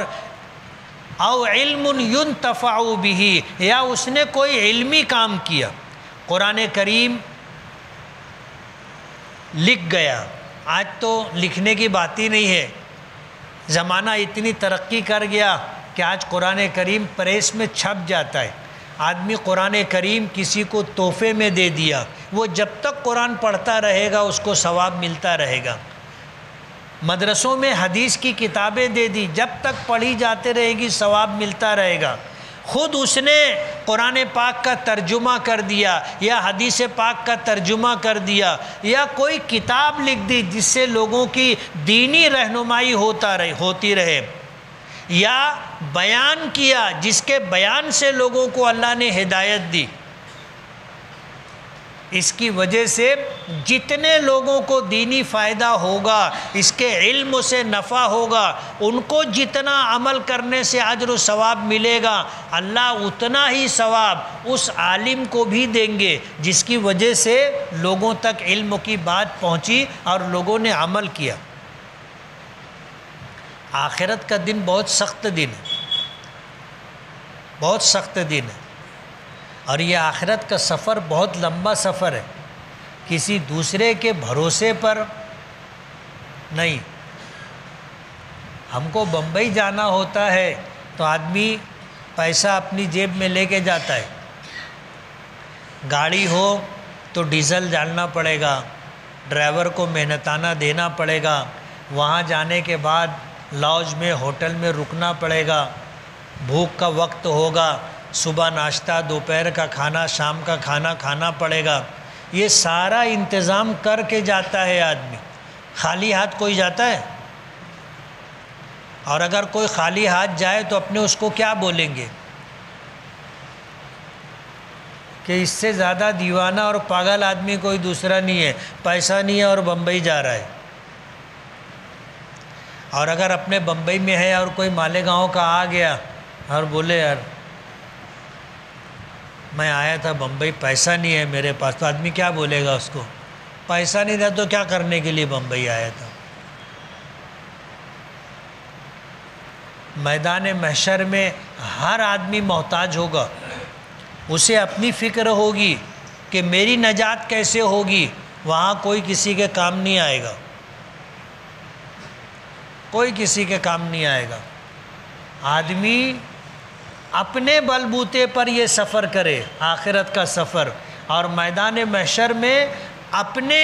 او علم ينتفع به، یا اس نے کوئی علمی کام کیا۔ قرآن کریم لکھ گیا، آج تو لکھنے کی بات ہی نہیں ہے، زمانہ اتنی ترقی کر گیا کہ آج قرآن کریم پریس میں چھپ جاتا ہے۔ آدمی قرآن کریم کسی کو تحفے میں دے دیا، وہ جب تک قرآن پڑھتا رہے گا اس کو ثواب ملتا رہے گا۔ مدرسوں میں حدیث کی کتابیں دے دی، جب تک پڑھی جاتے رہے گی ثواب ملتا رہے گا۔ خود اس نے قرآن پاک کا ترجمہ کر دیا یا حدیث پاک کا ترجمہ کر دیا یا کوئی کتاب لکھ دی جس سے لوگوں کی دینی رہنمائی ہوتی رہے، یا بیان کیا جس کے بیان سے لوگوں کو اللہ نے ہدایت دی۔ اس کی وجہ سے جتنے لوگوں کو دینی فائدہ ہوگا، اس کے علم سے نفع ہوگا، ان کو جتنا عمل کرنے سے اجر و ثواب ملے گا، اللہ اتنا ہی ثواب اس عالم کو بھی دیں گے جس کی وجہ سے لوگوں تک علم کی بات پہنچی اور لوگوں نے عمل کیا۔ آخرت کا دن بہت سخت دن ہے، بہت سخت دن ہے، اور یہ آخرت کا سفر بہت لمبا سفر ہے، کسی دوسرے کے بھروسے پر نہیں۔ ہم کو بمبئی جانا ہوتا ہے تو آدمی پیسہ اپنی جیب میں لے کے جاتا ہے، گاڑی ہو تو ڈیزل ڈالنا پڑے گا، ڈرائیور کو محنتانہ دینا پڑے گا، وہاں جانے کے بعد لاؤنج میں ہوٹل میں رکنا پڑے گا، بھوک کا وقت ہوگا، صبح ناشتہ، دوپہر کا کھانا، شام کا کھانا کھانا پڑے گا۔ یہ سارا انتظام کر کے جاتا ہے آدمی، خالی ہاتھ کوئی جاتا ہے؟ اور اگر کوئی خالی ہاتھ جائے تو اپنے اس کو کیا بولیں گے کہ اس سے زیادہ دیوانہ اور پاگل آدمی کوئی دوسرا نہیں ہے، پیسہ نہیں ہے اور بمبئی جا رہا ہے۔ اور اگر اپنے بمبئی میں ہے اور کوئی مالیگاؤں کا آ گیا اور بولے یار میں آیا تھا بمبئی، پیسہ نہیں ہے میرے پاس، تو آدمی کیا بولے گا اس کو؟ پیسہ نہیں تھا تو کیا کرنے کے لیے بمبئی آیا تھا؟ میدان محشر میں ہر آدمی محتاج ہوگا، اسے اپنی فکر ہوگی کہ میری نجات کیسے ہوگی، وہاں کوئی کسی کے کام نہیں آئے گا، کوئی کسی کے کام نہیں آئے گا۔ آدمی اپنے بلبوتے پر یہ سفر کرے، آخرت کا سفر، اور میدان محشر میں اپنے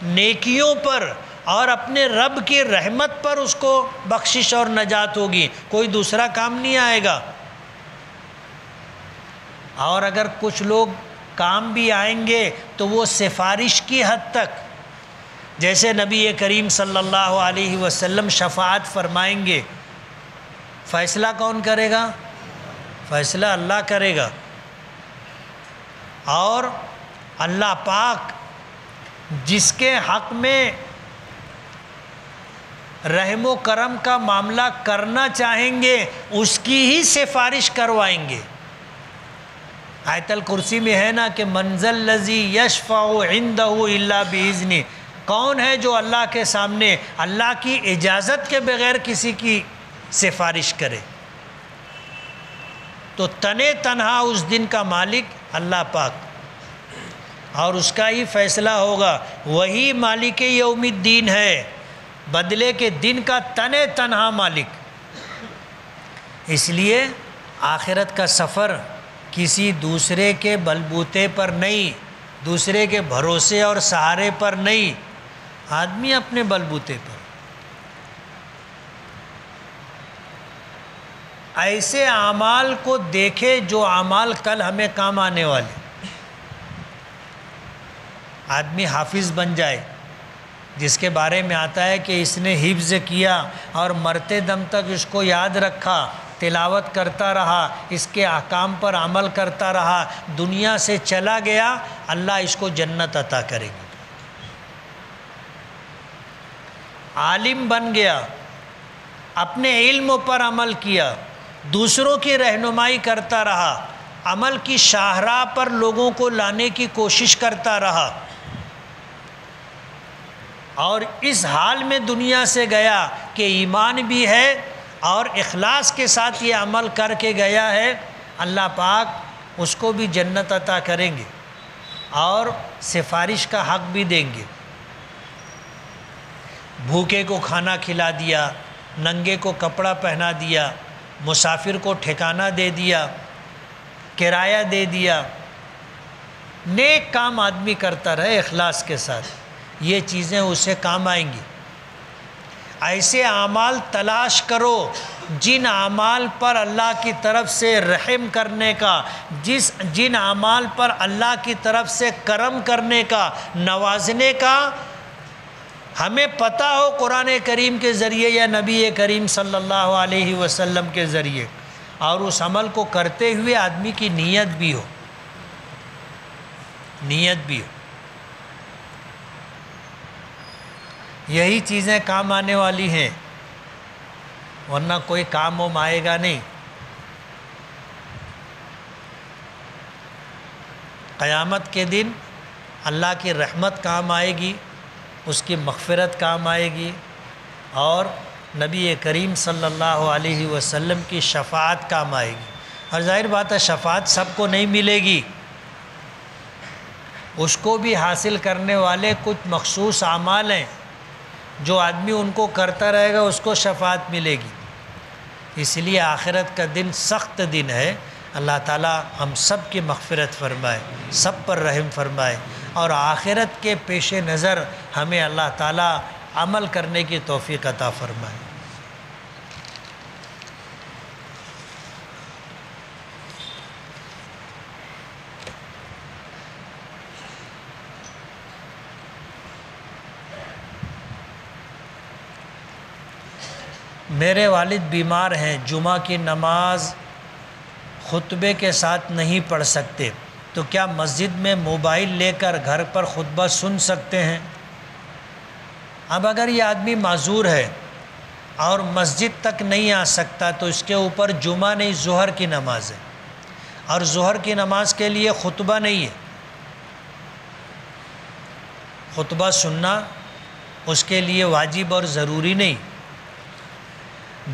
نیکیوں پر اور اپنے رب کی رحمت پر اس کو بخشش اور نجات ہوگی، کوئی دوسرا کام نہیں آئے گا۔ اور اگر کچھ لوگ کام بھی آئیں گے تو وہ سفارش کی حد تک، جیسے نبی کریم صلی اللہ علیہ وسلم شفاعت فرمائیں گے، فیصلہ کون کرے گا؟ فیصلہ اللہ کرے گا، اور اللہ پاک جس کے حق میں رحم و کرم کا معاملہ کرنا چاہیں گے اس کی ہی سفارش کروائیں گے۔ آیت الکرسی میں ہے نا کہ من ذا الذی یشفع عندہ الا باذنہ، کون ہے جو اللہ کے سامنے اللہ کی اجازت کے بغیر کسی کی سفارش کرے؟ تو تنے تنہا اس دن کا مالک اللہ پاک، اور اس کا ہی فیصلہ ہوگا، وہی مالک یوم الدین ہے، بدلے کے دن کا تنے تنہا مالک۔ اس لیے آخرت کا سفر کسی دوسرے کے بلبوتے پر نہیں، دوسرے کے بھروسے اور سہارے پر نہیں، آدمی اپنے بلبوتے پر۔ ایسے اعمال کو دیکھے جو اعمال کل ہمیں کام آنے والے۔ آدمی حافظ بن جائے جس کے بارے میں آتا ہے کہ اس نے حفظ کیا اور مرتے دم تک اس کو یاد رکھا، تلاوت کرتا رہا، اس کے احکام پر عمل کرتا رہا، دنیا سے چلا گیا، اللہ اس کو جنت عطا کرے گا۔ عالم بن گیا، اپنے علم پر عمل کیا، دوسروں کی رہنمائی کرتا رہا، عمل کی شاہراہ پر لوگوں کو لانے کی کوشش کرتا رہا، اور اس حال میں دنیا سے گیا کہ ایمان بھی ہے اور اخلاص کے ساتھ یہ عمل کر کے گیا ہے، اللہ پاک اس کو بھی جنت عطا کریں گے اور سفارش کا حق بھی دیں گے۔ بھوکے کو کھانا کھلا دیا، ننگے کو کپڑا پہنا دیا، مسافر کو ٹھکانہ دے دیا، کرایہ دے دیا، نیک کام آدمی کرتا رہے اخلاص کے ساتھ، یہ چیزیں اسے کام آئیں گی۔ ایسے اعمال تلاش کرو جن اعمال پر اللہ کی طرف سے رحم کرنے کا، جن اعمال پر اللہ کی طرف سے کرم کرنے کا، نوازنے کا ہمیں پتہ ہو قرآن کریم کے ذریعے یا نبی کریم صلی اللہ علیہ وسلم کے ذریعے، اور اس عمل کو کرتے ہوئے آدمی کی نیت بھی ہو، نیت بھی ہو۔ یہی چیزیں کام آنے والی ہیں، ورنہ کوئی کام آئے گا نہیں۔ قیامت کے دن اللہ کی رحمت کام آئے گی، اس کی مغفرت کام آئے گی، اور نبی کریم صلی اللہ علیہ وسلم کی شفاعت کام آئے گی۔ اور ظاہر بات ہے شفاعت سب کو نہیں ملے گی، اس کو بھی حاصل کرنے والے کچھ مخصوص اعمال ہیں، جو آدمی ان کو کرتا رہے گا اس کو شفاعت ملے گی۔ اس لیے آخرت کا دن سخت دن ہے، اللہ تعالی ہم سب کی مغفرت فرمائے، سب پر رحم فرمائے، اور آخرت کے پیش نظر ہمیں اللہ تعالی عمل کرنے کی توفیق عطا فرمائے۔ میرے والد بیمار ہیں، جمعہ کی نماز خطبے کے ساتھ نہیں پڑھ سکتے، تو کیا مسجد میں موبائل لے کر گھر پر خطبہ سن سکتے ہیں؟ اب اگر یہ آدمی معذور ہے اور مسجد تک نہیں آ سکتا تو اس کے اوپر جمعہ نہیں ظہر کی نماز ہے، اور ظہر کی نماز کے لیے خطبہ نہیں ہے، خطبہ سننا اس کے لیے واجب اور ضروری نہیں۔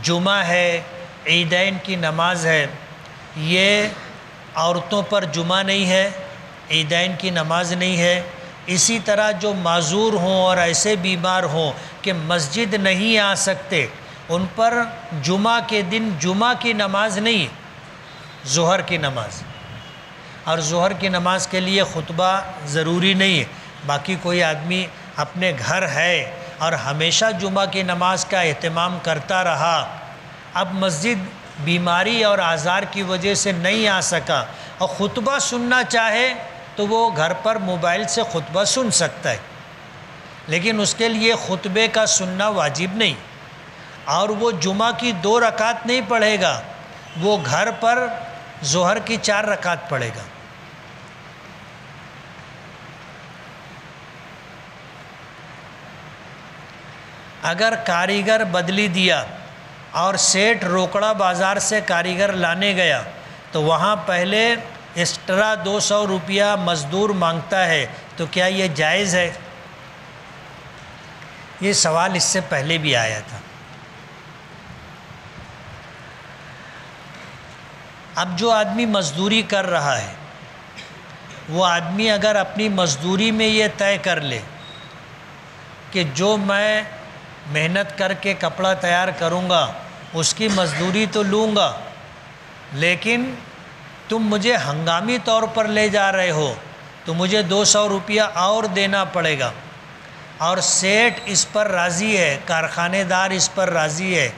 جمعہ ہے، عیدین کی نماز ہے، یہ عورتوں پر جمعہ نہیں ہے، عیدین کی نماز نہیں ہے۔ اسی طرح جو معذور ہوں اور ایسے بیمار ہوں کہ مسجد نہیں آ سکتے، ان پر جمعہ کے دن جمعہ کی نماز نہیں ہے، ظہر کی نماز، اور ظہر کی نماز کے لیے خطبہ ضروری نہیں ہے۔ باقی کوئی آدمی اپنے گھر ہے اور ہمیشہ جمعہ کی نماز کا اہتمام کرتا رہا، اب مسجد بیماری اور آزار کی وجہ سے نہیں آ سکا اور خطبہ سننا چاہے تو وہ گھر پر موبائل سے خطبہ سن سکتا ہے، لیکن اس کے لیے خطبے کا سننا واجب نہیں، اور وہ جمعہ کی 2 رکعت نہیں پڑھے گا، وہ گھر پر ظہر کی 4 رکعت پڑھے گا۔ اگر کاریگر بدلی دیا اور سیٹ روکڑا بازار سے کاریگر لانے گیا تو وہاں پہلے ایکسٹرا 200 روپیہ مزدور مانگتا ہے، تو کیا یہ جائز ہے؟ یہ سوال اس سے پہلے بھی آیا تھا۔ اب جو آدمی مزدوری کر رہا ہے، وہ آدمی اگر اپنی مزدوری میں یہ طے کر لے کہ جو میں محنت کر کے کپڑا تیار کروں گا اس کی مزدوری تو لوں گا، لیکن تم مجھے ہنگامی طور پر لے جا رہے ہو تو مجھے 200 روپیہ اور دینا پڑے گا، اور سیٹ اس پر راضی ہے، کارخانے دار اس پر راضی ہے،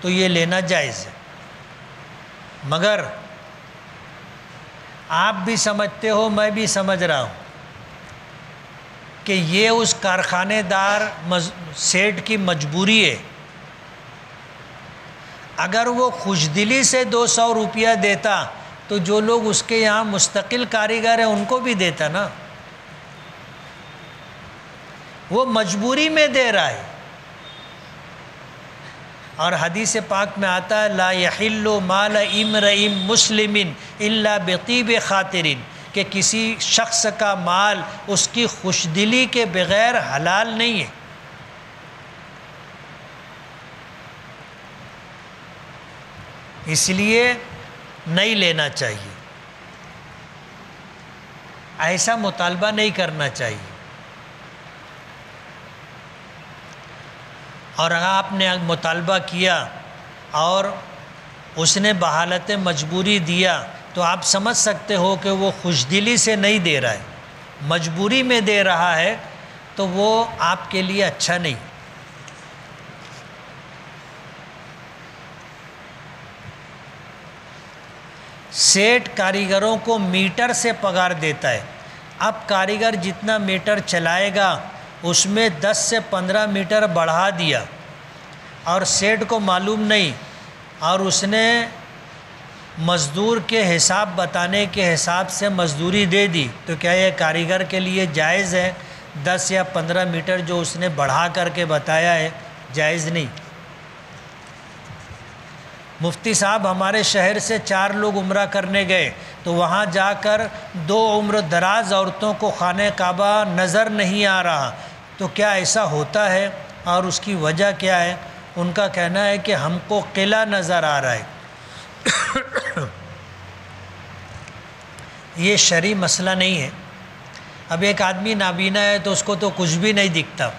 تو یہ لینا جائز ہے۔ مگر آپ بھی سمجھتے ہو، میں بھی سمجھ رہا ہوں کہ یہ اس کارخانے دار سیٹ کی مجبوری ہے۔ اگر وہ خوشدلی سے 200 روپیہ دیتا تو جو لوگ اس کے یہاں مستقل کاریگر ہیں ان کو بھی دیتا نا. وہ مجبوری میں دے رہا ہے. اور حدیث پاک میں آتا ہے لا یحل مال امرئ مسلم الا بطیب خاطر، کہ کسی شخص کا مال اس کی خوشدلی کے بغیر حلال نہیں ہے. اس لیے نہیں لینا چاہیے، ایسا مطالبہ نہیں کرنا چاہیے. اور اگر آپ نے مطالبہ کیا اور اس نے بحالت مجبوری دیا تو آپ سمجھ سکتے ہو کہ وہ خوشدلی سے نہیں دے رہا ہے، مجبوری میں دے رہا ہے، تو وہ آپ کے لیے اچھا نہیں. سیٹ کاریگروں کو میٹر سے پگار دیتا ہے. اب کاریگر جتنا میٹر چلائے گا اس میں 10 سے 15 میٹر بڑھا دیا اور سیٹ کو معلوم نہیں، اور اس نے مزدور کے حساب بتانے کے حساب سے مزدوری دے دی، تو کیا یہ کاریگر کے لیے جائز ہے؟ 10 یا 15 میٹر جو اس نے بڑھا کر کے بتایا ہے، جائز نہیں. مفتی صاحب ہمارے شہر سے 4 لوگ عمرہ کرنے گئے تو وہاں جا کر 2 عمر دراز عورتوں کو خانہ کعبہ نظر نہیں آ رہا، تو کیا ایسا ہوتا ہے اور اس کی وجہ کیا ہے؟ ان کا کہنا ہے کہ ہم کو قلعہ نظر آ رہا ہے. یہ شرعی مسئلہ نہیں ہے. اب ایک آدمی نابینا ہے تو اس کو تو کچھ بھی نہیں دکھتا.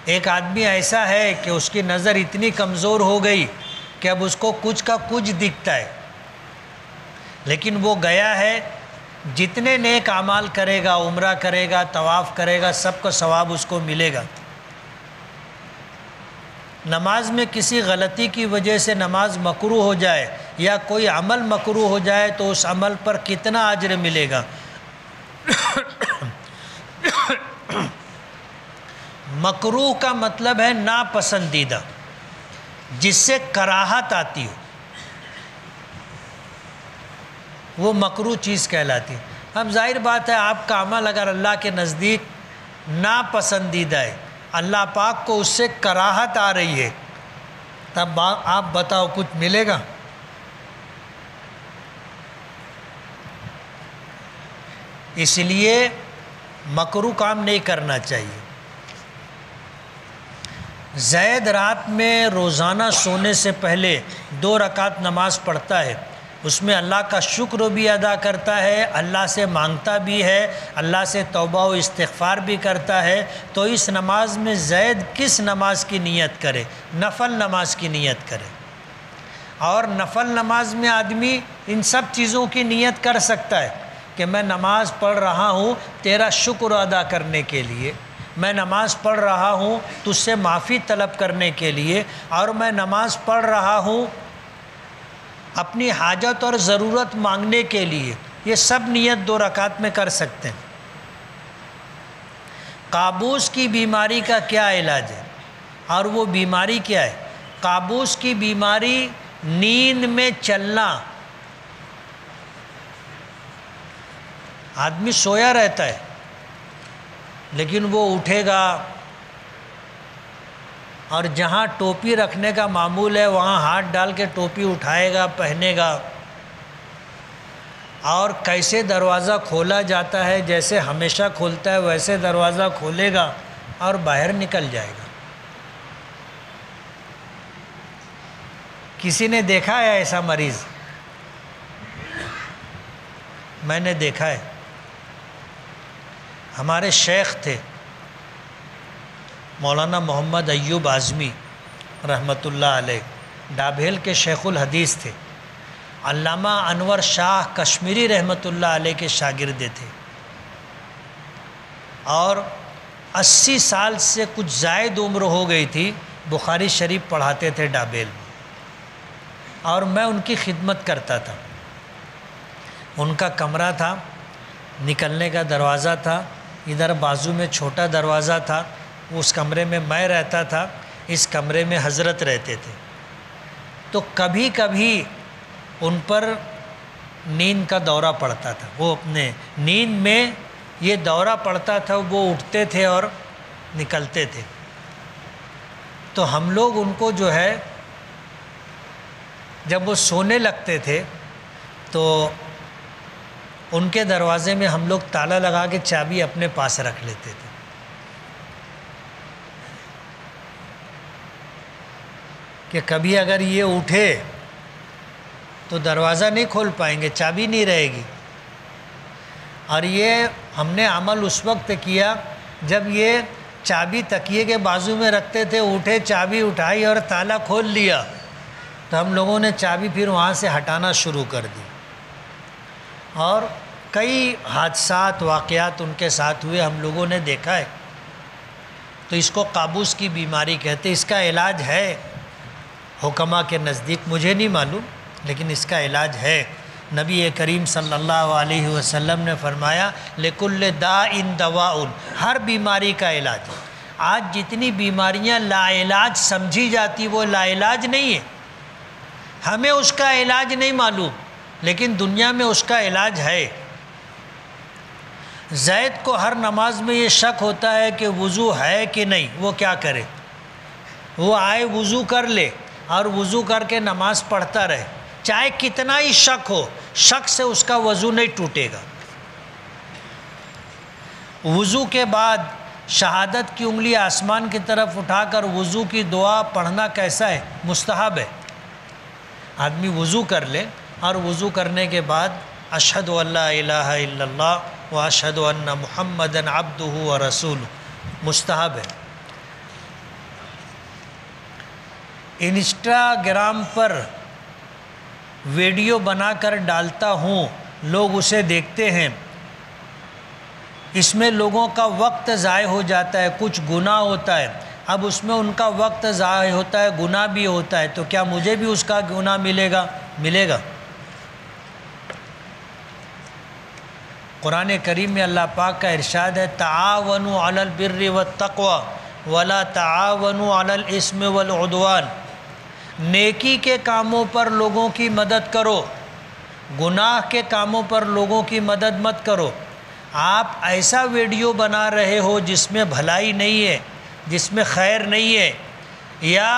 ایک آدمی ایسا ہے کہ اس کی نظر اتنی کمزور ہو گئی کہ اب اس کو کچھ کا کچھ دکھتا ہے، لیکن وہ گیا ہے، جتنے نیک اعمال کرے گا، عمرہ کرے گا، طواف کرے گا، سب کا ثواب اس کو ملے گا. نماز میں کسی غلطی کی وجہ سے نماز مکروہ ہو جائے یا کوئی عمل مکروہ ہو جائے تو اس عمل پر کتنا اجر ملے گا؟ مکروہ کا مطلب ہے ناپسندیدہ، جس سے کراہت آتی ہو، وہ مکروہ چیز کہلاتی ہے. اب ظاہر بات ہے آپ کا عمل اگر اللہ کے نزدیک ناپسندیدہ ہے، اللہ پاک کو اس سے کراہت آ رہی ہے، تب آپ بتاؤ کچھ ملے گا؟ اس لیے مکروہ کام نہیں کرنا چاہیے. زید رات میں روزانہ سونے سے پہلے 2 رکعت نماز پڑھتا ہے، اس میں اللہ کا شکر بھی ادا کرتا ہے، اللہ سے مانگتا بھی ہے، اللہ سے توبہ و استغفار بھی کرتا ہے. تو اس نماز میں زید کس نماز کی نیت کرے؟ نفل نماز کی نیت کرے. اور نفل نماز میں آدمی ان سب چیزوں کی نیت کر سکتا ہے کہ میں نماز پڑھ رہا ہوں تیرا شکر ادا کرنے کے لیے، میں نماز پڑھ رہا ہوں تجھ سے معافی طلب کرنے کے لیے، اور میں نماز پڑھ رہا ہوں اپنی حاجت اور ضرورت مانگنے کے لیے. یہ سب نیت 2 رکعت میں کر سکتے ہیں. قابوس کی بیماری کا کیا علاج ہے اور وہ بیماری کیا ہے؟ قابوس کی بیماری نیند میں چلنا. آدمی سویا رہتا ہے لیکن وہ اٹھے گا اور جہاں ٹوپی رکھنے کا معمول ہے وہاں ہاتھ ڈال کے ٹوپی اٹھائے گا، پہنے گا، اور کیسے دروازہ کھولا جاتا ہے جیسے ہمیشہ کھولتا ہے ویسے دروازہ کھولے گا اور باہر نکل جائے گا. کسی نے دیکھا ہے ایسا مریض؟ میں نے دیکھا ہے. ہمارے شیخ تھے مولانا محمد ایوب اعظمی رحمۃ اللہ علیہ، ڈابھیل کے شیخ الحدیث تھے. علامہ انور شاہ کشمیری رحمۃ اللہ علیہ کے شاگرد تھے، اور 80 سال سے کچھ زائد عمر ہو گئی تھی. بخاری شریف پڑھاتے تھے ڈابھیل میں، اور میں ان کی خدمت کرتا تھا. ان کا کمرہ تھا، نکلنے کا دروازہ تھا، ادھر بازو میں چھوٹا دروازہ تھا. اس کمرے میں میں رہتا تھا، اس کمرے میں حضرت رہتے تھے. تو کبھی کبھی ان پر نیند کا دورہ پڑتا تھا، وہ اپنے نیند میں یہ دورہ پڑتا تھا، وہ اٹھتے تھے اور نکلتے تھے۔ تو ہم لوگ ان کو جو ہے جب وہ سونے لگتے تھے تو ان کے دروازے میں ہم لوگ تالا لگا کے چابی اپنے پاس رکھ لیتے تھے، کہ کبھی اگر یہ اٹھے تو دروازہ نہیں کھول پائیں گے، چابی نہیں رہے گی۔ اور یہ ہم نے عمل اس وقت کیا جب یہ چابی تکیے کے بازو میں رکھتے تھے، اٹھے چابی اٹھائی اور تالا کھول لیا، تو ہم لوگوں نے چابی پھر وہاں سے ہٹانا شروع کر دی، اور کئی حادثات واقعات ان کے ساتھ ہوئے، ہم لوگوں نے دیکھا ہے۔ تو اس کو قابوس کی بیماری کہتے، اس کا علاج ہے حکماء کے نزدیک، مجھے نہیں معلوم، لیکن اس کا علاج ہے۔ نبی کریم صلی اللہ علیہ وسلم نے فرمایا لِكُلِّ دَاءٍ دَوَاءٌ، ہر بیماری کا علاج۔ آج جتنی بیماریاں لا علاج سمجھی جاتی وہ لا علاج نہیں ہے، ہمیں اس کا علاج نہیں معلوم، لیکن دنیا میں اس کا علاج ہے۔ زید کو ہر نماز میں یہ شک ہوتا ہے کہ وضو ہے کہ نہیں، وہ کیا کرے؟ وہ آئے وضو کر لے اور وضو کر کے نماز پڑھتا رہے، چاہے کتنا ہی شک ہو، شک سے اس کا وضو نہیں ٹوٹے گا۔ وضو کے بعد شہادت کی انگلی آسمان کی طرف اٹھا کر وضو کی دعا پڑھنا کیسا ہے؟ مستحب ہے۔ آدمی وضو کر لے اور وضو کرنے کے بعد اشہد ان لا الہ الا اللہ و اشہد ان محمدًا عبدہ و رسولہ، مستحب ہے۔ انسٹاگرام پر ویڈیو بنا کر ڈالتا ہوں، لوگ اسے دیکھتے ہیں، اس میں لوگوں کا وقت ضائع ہو جاتا ہے، کچھ گناہ ہوتا ہے۔ اب اس میں ان کا وقت ضائع ہوتا ہے، گناہ بھی ہوتا ہے، تو کیا مجھے بھی اس کا گناہ ملے گا؟ ملے گا۔ قرآن کریم میں اللہ پاک کا ارشاد ہے تعاونوا علی البر والتقوی ولا تعاونوا علی الاثم والعدوان، نیکی کے کاموں پر لوگوں کی مدد کرو، گناہ کے کاموں پر لوگوں کی مدد مت کرو۔ آپ ایسا ویڈیو بنا رہے ہو جس میں بھلائی نہیں ہے، جس میں خیر نہیں ہے، یا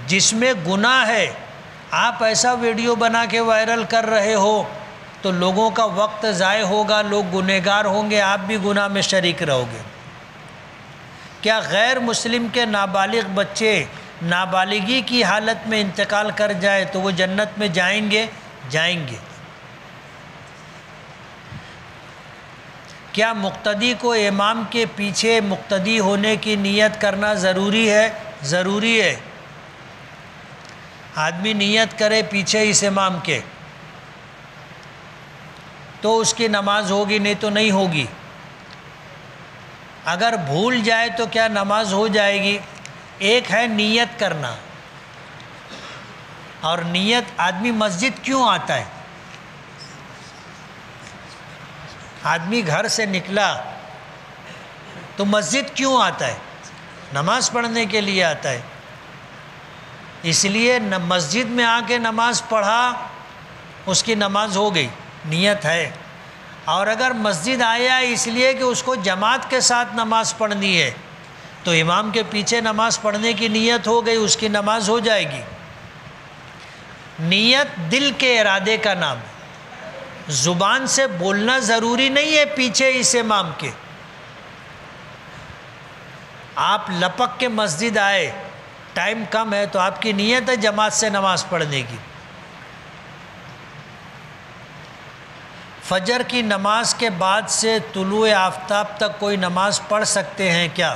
جس میں گناہ ہے، آپ ایسا ویڈیو بنا کے وائرل کر رہے ہو تو لوگوں کا وقت ضائع ہوگا، لوگ گنہگار ہوں گے، آپ بھی گناہ میں شریک رہو گے۔ کیا غیر مسلم کے نابالغ بچے نابالغی کی حالت میں انتقال کر جائے تو وہ جنت میں جائیں گے؟ جائیں گے۔ کیا مقتدی کو امام کے پیچھے مقتدی ہونے کی نیت کرنا ضروری ہے؟ ضروری ہے۔ آدمی نیت کرے پیچھے اس امام کے تو اس کی نماز ہوگی، نہیں تو نہیں ہوگی۔ اگر بھول جائے تو کیا نماز ہو جائے گی؟ ایک ہے نیت کرنا، اور نیت آدمی مسجد کیوں آتا ہے؟ آدمی گھر سے نکلا تو مسجد کیوں آتا ہے؟ نماز پڑھنے کے لیے آتا ہے۔ اس لیے مسجد میں آ کے نماز پڑھا، اس کی نماز ہو گئی، نیت ہے۔ اور اگر مسجد آیا اس لیے کہ اس کو جماعت کے ساتھ نماز پڑھنی ہے تو امام کے پیچھے نماز پڑھنے کی نیت ہو گئی، اس کی نماز ہو جائے گی۔ نیت دل کے ارادے کا نام ہے، زبان سے بولنا ضروری نہیں ہے پیچھے اس امام کے۔ آپ لپک کے مسجد آئے، ٹائم کم ہے تو آپ کی نیت ہے جماعت سے نماز پڑھنے کی۔ فجر کی نماز کے بعد سے طلوع آفتاب تک کوئی نماز پڑھ سکتے ہیں کیا؟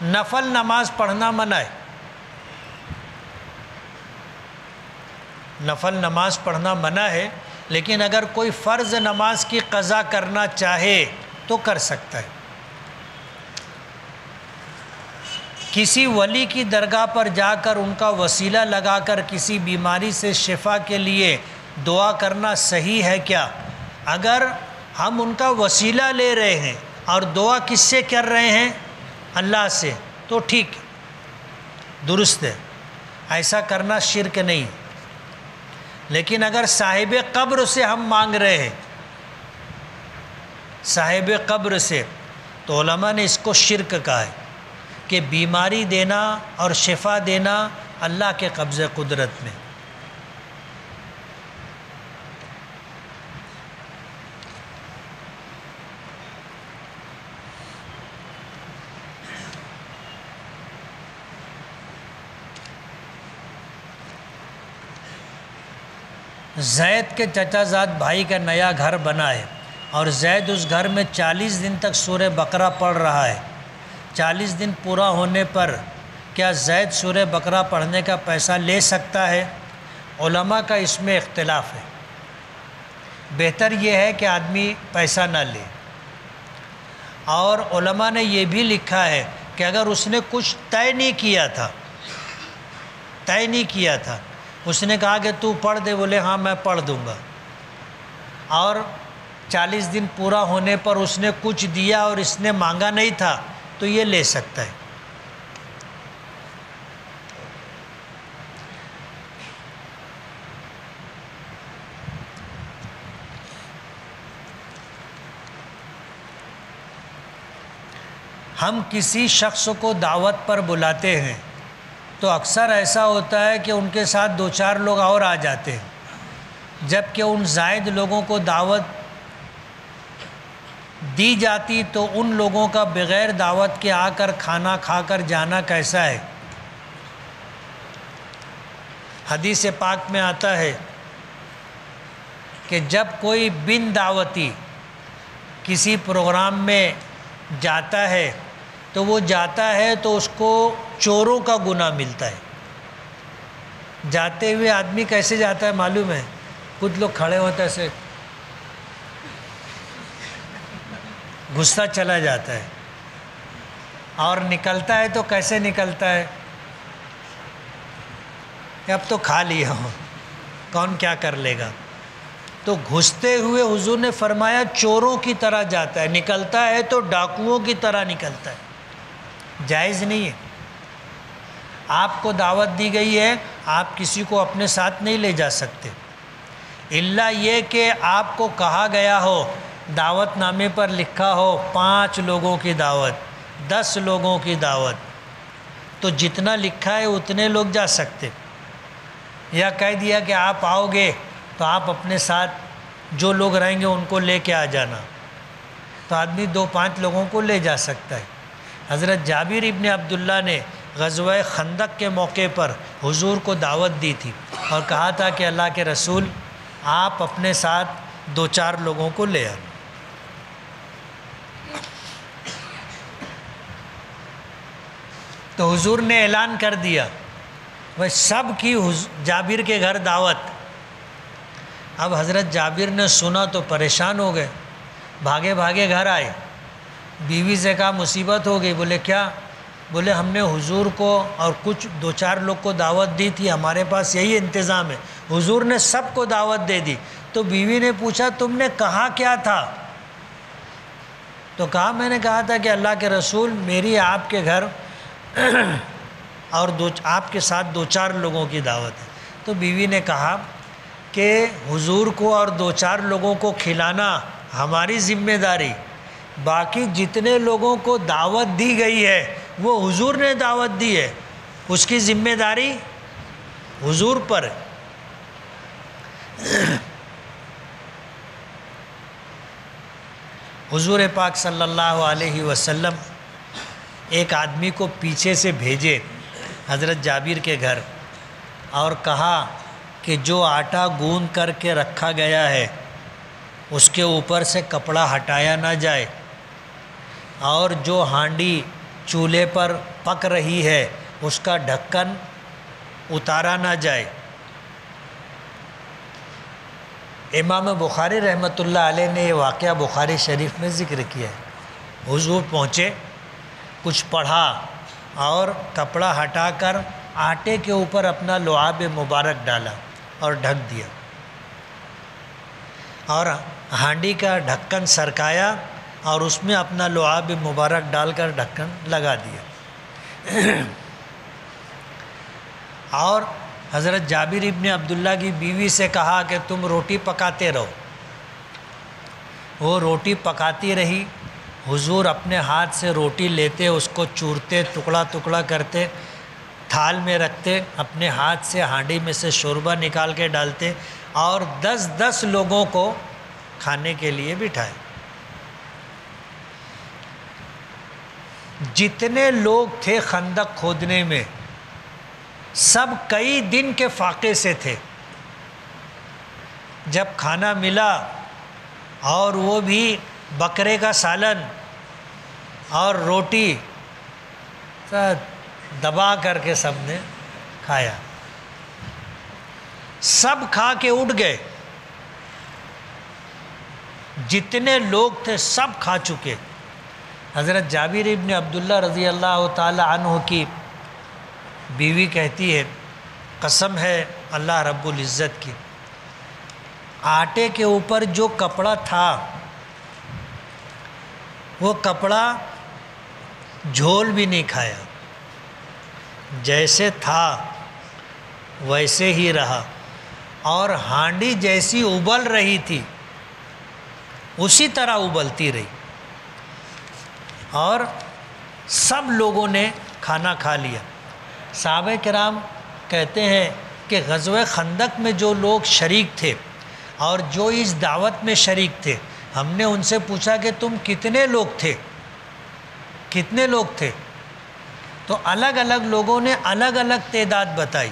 نفل نماز پڑھنا منع ہے، نفل نماز پڑھنا منع ہے، لیکن اگر کوئی فرض نماز کی قضا کرنا چاہے تو کر سکتا ہے۔ کسی ولی کی درگاہ پر جا کر ان کا وسیلہ لگا کر کسی بیماری سے شفا کے لیے دعا کرنا صحیح ہے کیا؟ اگر ہم ان کا وسیلہ لے رہے ہیں اور دعا کس سے کر رہے ہیں؟ اللہ سے، تو ٹھیک ہے، درست ہے۔ ایسا کرنا شرک نہیں، لیکن اگر صاحب قبر سے ہم مانگ رہے ہیں، صاحب قبر سے، تو علماء نے اس کو شرک کہا ہے کہ بیماری دینا اور شفا دینا اللہ کے قبضہ قدرت میں۔ زید کے چچا زاد بھائی کا نیا گھر بنا ہے اور زید اس گھر میں 40 دن تک سورہ بقرہ پڑھ رہا ہے۔ 40 دن پورا ہونے پر کیا زید سورہ بقرہ پڑھنے کا پیسہ لے سکتا ہے؟ علماء کا اس میں اختلاف ہے۔ بہتر یہ ہے کہ آدمی پیسہ نہ لے، اور علماء نے یہ بھی لکھا ہے کہ اگر اس نے کچھ طے نہیں کیا تھا، اس نے کہا کہ تو پڑھ دے، بولے ہاں میں پڑھ دوں گا، اور 40 دن پورا ہونے پر اس نے کچھ دیا اور اس نے مانگا نہیں تھا، تو یہ لے سکتا ہے۔ ہم کسی شخص کو دعوت پر بلاتے ہیں تو اکثر ایسا ہوتا ہے کہ ان کے ساتھ 2-4 لوگ اور آ جاتے ہیں، جبکہ ان زائد لوگوں کو دعوت دی جاتی تو ان لوگوں کا بغیر دعوت کے آ کر کھانا کھا کر جانا کیسا ہے؟ حدیث پاک میں آتا ہے کہ جب کوئی بن دعوتی کسی پروگرام میں جاتا ہے تو وہ جاتا ہے تو اس کو چوروں کا گناہ ملتا ہے۔ جاتے ہوئے آدمی کیسے جاتا ہے معلوم ہے؟ کچھ لوگ کھڑے ہوتے ایسے غصہ چلا جاتا ہے، اور نکلتا ہے تو کیسے نکلتا ہے کہ اب تو کھا لیا ہوں، کون کیا کر لے گا۔ تو گھستے ہوئے حضور نے فرمایا چوروں کی طرح جاتا ہے، نکلتا ہے تو ڈاکوؤں کی طرح نکلتا ہے، جائز نہیں ہے۔ آپ کو دعوت دی گئی ہے، آپ کسی کو اپنے ساتھ نہیں لے جا سکتے، الا یہ کہ آپ کو کہا گیا ہو، دعوت نامے پر لکھا ہو 5 لوگوں کی دعوت، 10 لوگوں کی دعوت، تو جتنا لکھا ہے اتنے لوگ جا سکتے، یا کہہ دیا کہ آپ آؤ گے تو آپ اپنے ساتھ جو لوگ رہیں گے ان کو لے کے آ جانا، تو آدمی 2-5 لوگوں کو لے جا سکتا ہے۔ حضرت جابر ابن عبداللہ نے غزوہ خندق کے موقع پر حضور کو دعوت دی تھی اور کہا تھا کہ اللہ کے رسول آپ اپنے ساتھ 2-4 لوگوں کو لے آنا۔ تو حضور نے اعلان کر دیا، وہ سب کی جابر کے گھر دعوت۔ اب حضرت جابر نے سنا تو پریشان ہو گئے، بھاگے بھاگے گھر آئے، بیوی سے کہا مصیبت ہو گئی، بولے کیا؟ بولے ہم نے حضور کو اور کچھ 2-4 لوگ کو دعوت دی تھی، ہمارے پاس یہی انتظام ہے، حضور نے سب کو دعوت دے دی۔ تو بیوی نے پوچھا تم نے کہا کیا تھا؟ تو کہا میں نے کہا تھا کہ اللہ کے رسول میری آپ کے گھر اور آپ کے ساتھ 2-4 لوگوں کی دعوت ہے۔ تو بیوی نے کہا کہ حضور کو اور 2-4 لوگوں کو کھلانا ہماری ذمہ داری، باقی جتنے لوگوں کو دعوت دی گئی ہے وہ حضور نے دعوت دی ہے، اس کی ذمہ داری حضور پر ہے۔ حضور پاک صلی اللہ علیہ وسلم ایک آدمی کو پیچھے سے بھیجے حضرت جابر کے گھر، اور کہا کہ جو آٹا گوندھ کر کے رکھا گیا ہے اس کے اوپر سے کپڑا ہٹایا نہ جائے، اور جو ہانڈی چولہے پر پک رہی ہے اس کا ڈھکن اتارا نہ جائے۔ امام بخاری رحمۃ اللہ علیہ نے یہ واقعہ بخاری شریف میں ذکر کیا ہے۔ حضور پہنچے، کچھ پڑھا اور کپڑا ہٹا کر آٹے کے اوپر اپنا لعاب مبارک ڈالا اور ڈھک دیا، اور ہانڈی کا ڈھکن سرکایا اور اس میں اپنا لعاب مبارک ڈال کر ڈھکن لگا دیا، اور حضرت جابر ابن عبداللہ کی بیوی سے کہا کہ تم روٹی پکاتے رہو۔ وہ روٹی پکاتی رہی، حضور اپنے ہاتھ سے روٹی لیتے، اس کو چورتے، ٹکڑا ٹکڑا کرتے، تھال میں رکھتے، اپنے ہاتھ سے ہانڈی میں سے شوربہ نکال کے ڈالتے، اور 10 لوگوں کو کھانے کے لیے بٹھائے۔ جتنے لوگ تھے خندق کھودنے میں سب کئی دن کے فاقے سے تھے۔ جب کھانا ملا اور وہ بھی بکرے کا سالن اور روٹی دبا کر کے سب نے کھایا، سب کھا کے اٹھ گئے، جتنے لوگ تھے سب کھا چکے۔ حضرت جابر ابن عبداللہ رضی اللہ تعالی عنہ کی بیوی کہتی ہے، قسم ہے اللہ رب العزت کی، آٹے کے اوپر جو کپڑا تھا وہ کپڑا جھول بھی نہیں کھایا، جیسے تھا ویسے ہی رہا، اور ہانڈی جیسی ابل رہی تھی اسی طرح ابلتی رہی، اور سب لوگوں نے کھانا کھا لیا۔ صحابہ کرام کہتے ہیں کہ غزوہ خندق میں جو لوگ شریک تھے اور جو اس دعوت میں شریک تھے، ہم نے ان سے پوچھا کہ تم کتنے لوگ تھے، کتنے لوگ تھے؟ تو الگ الگ لوگوں نے الگ الگ تعداد بتائی۔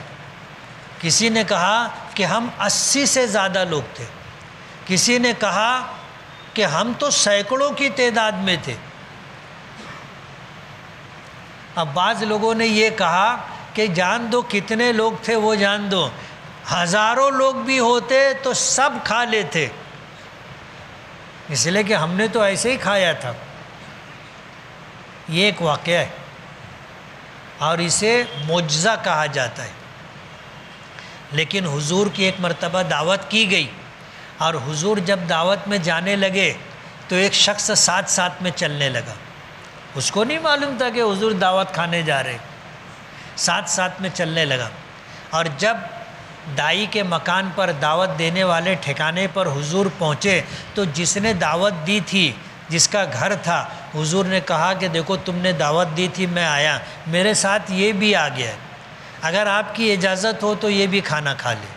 کسی نے کہا کہ ہم 80 سے زیادہ لوگ تھے، کسی نے کہا کہ ہم تو سینکڑوں کی تعداد میں تھے۔ اب بعض لوگوں نے یہ کہا کہ جان دو کتنے لوگ تھے وہ جان دو، ہزاروں لوگ بھی ہوتے تو سب کھا لیتے، اس لیے کہ ہم نے تو ایسے ہی کھایا تھا۔ یہ ایک واقعہ ہے اور اسے معجزہ کہا جاتا ہے۔ لیکن حضور کی ایک مرتبہ دعوت کی گئی، اور حضور جب دعوت میں جانے لگے تو ایک شخص ساتھ ساتھ میں چلنے لگا۔ اس کو نہیں معلوم تھا کہ حضور دعوت کھانے جا رہے، ساتھ ساتھ میں چلنے لگا۔ اور جب دائی کے مکان پر، دعوت دینے والے ٹھکانے پر حضور پہنچے تو جس نے دعوت دی تھی، جس کا گھر تھا، حضور نے کہا کہ دیکھو تم نے دعوت دی تھی، میں آیا، میرے ساتھ یہ بھی آ گیا ہے، اگر آپ کی اجازت ہو تو یہ بھی کھانا کھا لے۔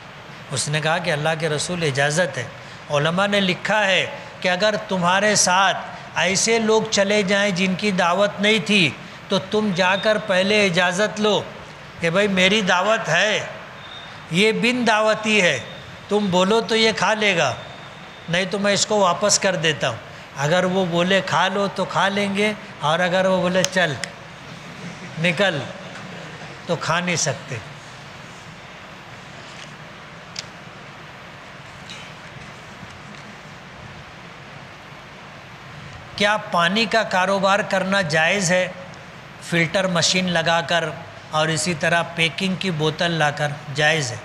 اس نے کہا کہ اللہ کے رسول اجازت ہے۔ علماء نے لکھا ہے کہ اگر تمہارے ساتھ ایسے لوگ چلے جائیں جن کی دعوت نہیں تھی تو تم جا کر پہلے اجازت لو کہ بھائی میری دعوت ہے، یہ بن دعوتی ہے، تم بولو تو یہ کھا لے گا، نہیں تو میں اس کو واپس کر دیتا ہوں۔ اگر وہ بولے کھا لو تو کھا لیں گے، اور اگر وہ بولے چل نکل تو کھا نہیں سکتے۔ کیا پانی کا کاروبار کرنا جائز ہے؟ فلٹر مشین لگا کر اور اسی طرح پیکنگ کی بوتل لا کر؟ جائز ہے۔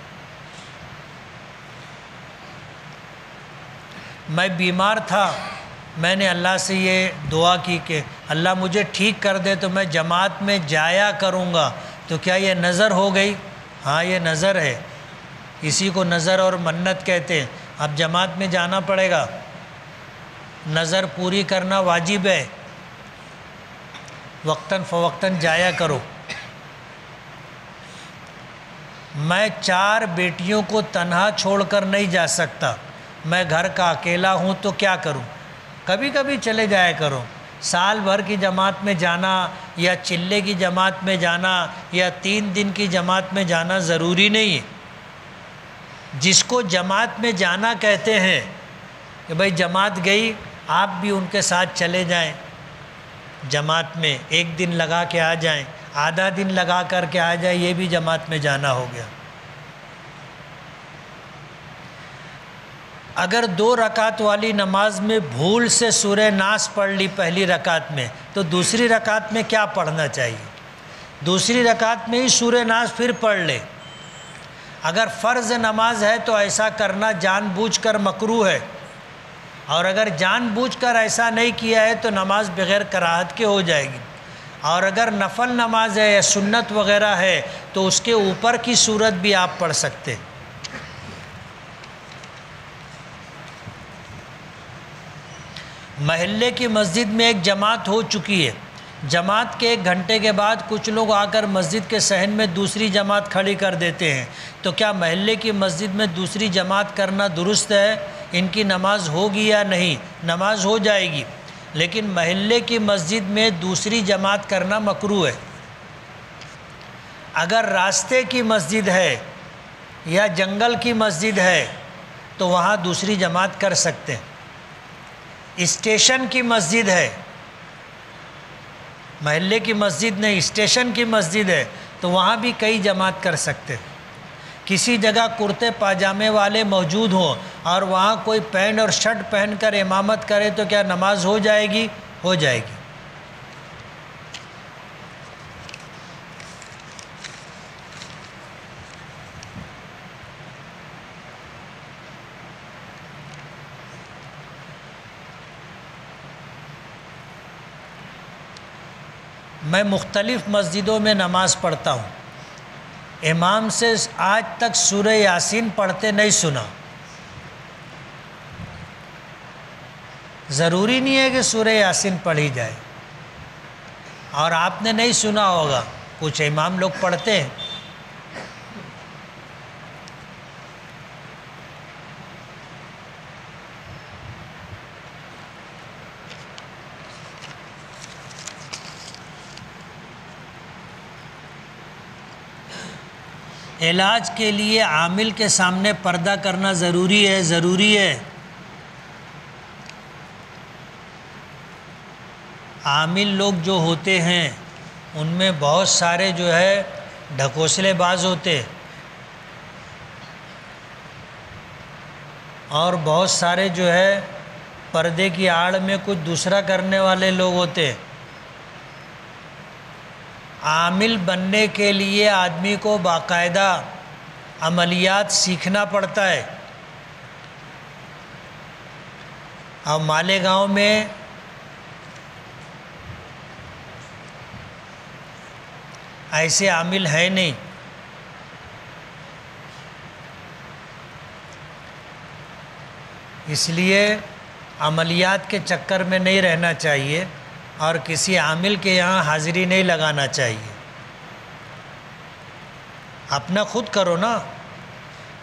میں بیمار تھا، میں نے اللہ سے یہ دعا کی کہ اللہ مجھے ٹھیک کر دے تو میں جماعت میں جایا کروں گا، تو کیا یہ نظر ہو گئی؟ ہاں یہ نظر ہے، اسی کو نظر اور منت کہتے ہیں۔ اب جماعت میں جانا پڑے گا، نظر پوری کرنا واجب ہے، وقتاً فوقتاً جایا کرو۔ میں 4 بیٹیوں کو تنہا چھوڑ کر نہیں جا سکتا، میں گھر کا اکیلا ہوں تو کیا کروں؟ کبھی کبھی چلے جایا کرو۔ سال بھر کی جماعت میں جانا یا چلے کی جماعت میں جانا یا 3 دن کی جماعت میں جانا ضروری نہیں ہے۔ جس کو جماعت میں جانا کہتے ہیں کہ بھائی جماعت گئی، آپ بھی ان کے ساتھ چلے جائیں، جماعت میں 1 دن لگا کے آ جائیں، آدھا دن لگا کر کے آ جائیں، یہ بھی جماعت میں جانا ہو گیا۔ اگر 2 رکعت والی نماز میں بھول سے سورہ ناس پڑھ لی پہلی رکعت میں، تو دوسری رکعت میں کیا پڑھنا چاہیے؟ دوسری رکعت میں ہی سورہ ناس پھر پڑھ لے۔ اگر فرض نماز ہے تو ایسا کرنا جان بوجھ کر مکروہ ہے، اور اگر جان بوجھ کر ایسا نہیں کیا ہے تو نماز بغیر کراہت کے ہو جائے گی۔ اور اگر نفل نماز ہے یا سنت وغیرہ ہے تو اس کے اوپر کی صورت بھی آپ پڑھ سکتے ہیں۔ محلے کی مسجد میں ایک جماعت ہو چکی ہے، جماعت کے 1 گھنٹے کے بعد کچھ لوگ آ کر مسجد کے صحن میں دوسری جماعت کھڑی کر دیتے ہیں، تو کیا محلے کی مسجد میں دوسری جماعت کرنا درست ہے؟ ان کی نماز ہوگی یا نہیں؟ نماز ہو جائے گی، لیکن محلے کی مسجد میں دوسری جماعت کرنا مکروہ ہے۔ اگر راستے کی مسجد ہے یا جنگل کی مسجد ہے تو وہاں دوسری جماعت کر سکتے ہیں۔ اسٹیشن کی مسجد ہے، محلے کی مسجد نہیں، اسٹیشن کی مسجد ہے تو وہاں بھی کئی جماعت کر سکتے ہیں۔ کسی جگہ کرتے پاجامے والے موجود ہوں اور وہاں کوئی پینٹ اور شرٹ پہن کر امامت کرے تو کیا نماز ہو جائے گی؟ ہو جائے گی۔ میں مختلف مسجدوں میں نماز پڑھتا ہوں، امام سے آج تک سورہ یاسین پڑھتے نہیں سنا۔ ضروری نہیں ہے کہ سورہ یاسین پڑھی جائے، اور آپ نے نہیں سنا ہوگا، کچھ امام لوگ پڑھتے ہیں۔ علاج کے لیے عامل کے سامنے پردہ کرنا ضروری ہے؟ ضروری ہے۔ عامل لوگ جو ہوتے ہیں ان میں بہت سارے جو ہے ڈھکوسلے باز ہوتے، اور بہت سارے جو ہے پردے کی آڑ میں کچھ دوسرا کرنے والے لوگ ہوتے۔ عامل بننے کے لیے آدمی کو باقاعدہ عملیات سیکھنا پڑتا ہے، اور مالیگاؤں میں ایسے عامل ہیں نہیں۔ اس لیے عملیات کے چکر میں نہیں رہنا چاہیے اور کسی عامل کے یہاں حاضری نہیں لگانا چاہیے۔ اپنا خود کرو نا۔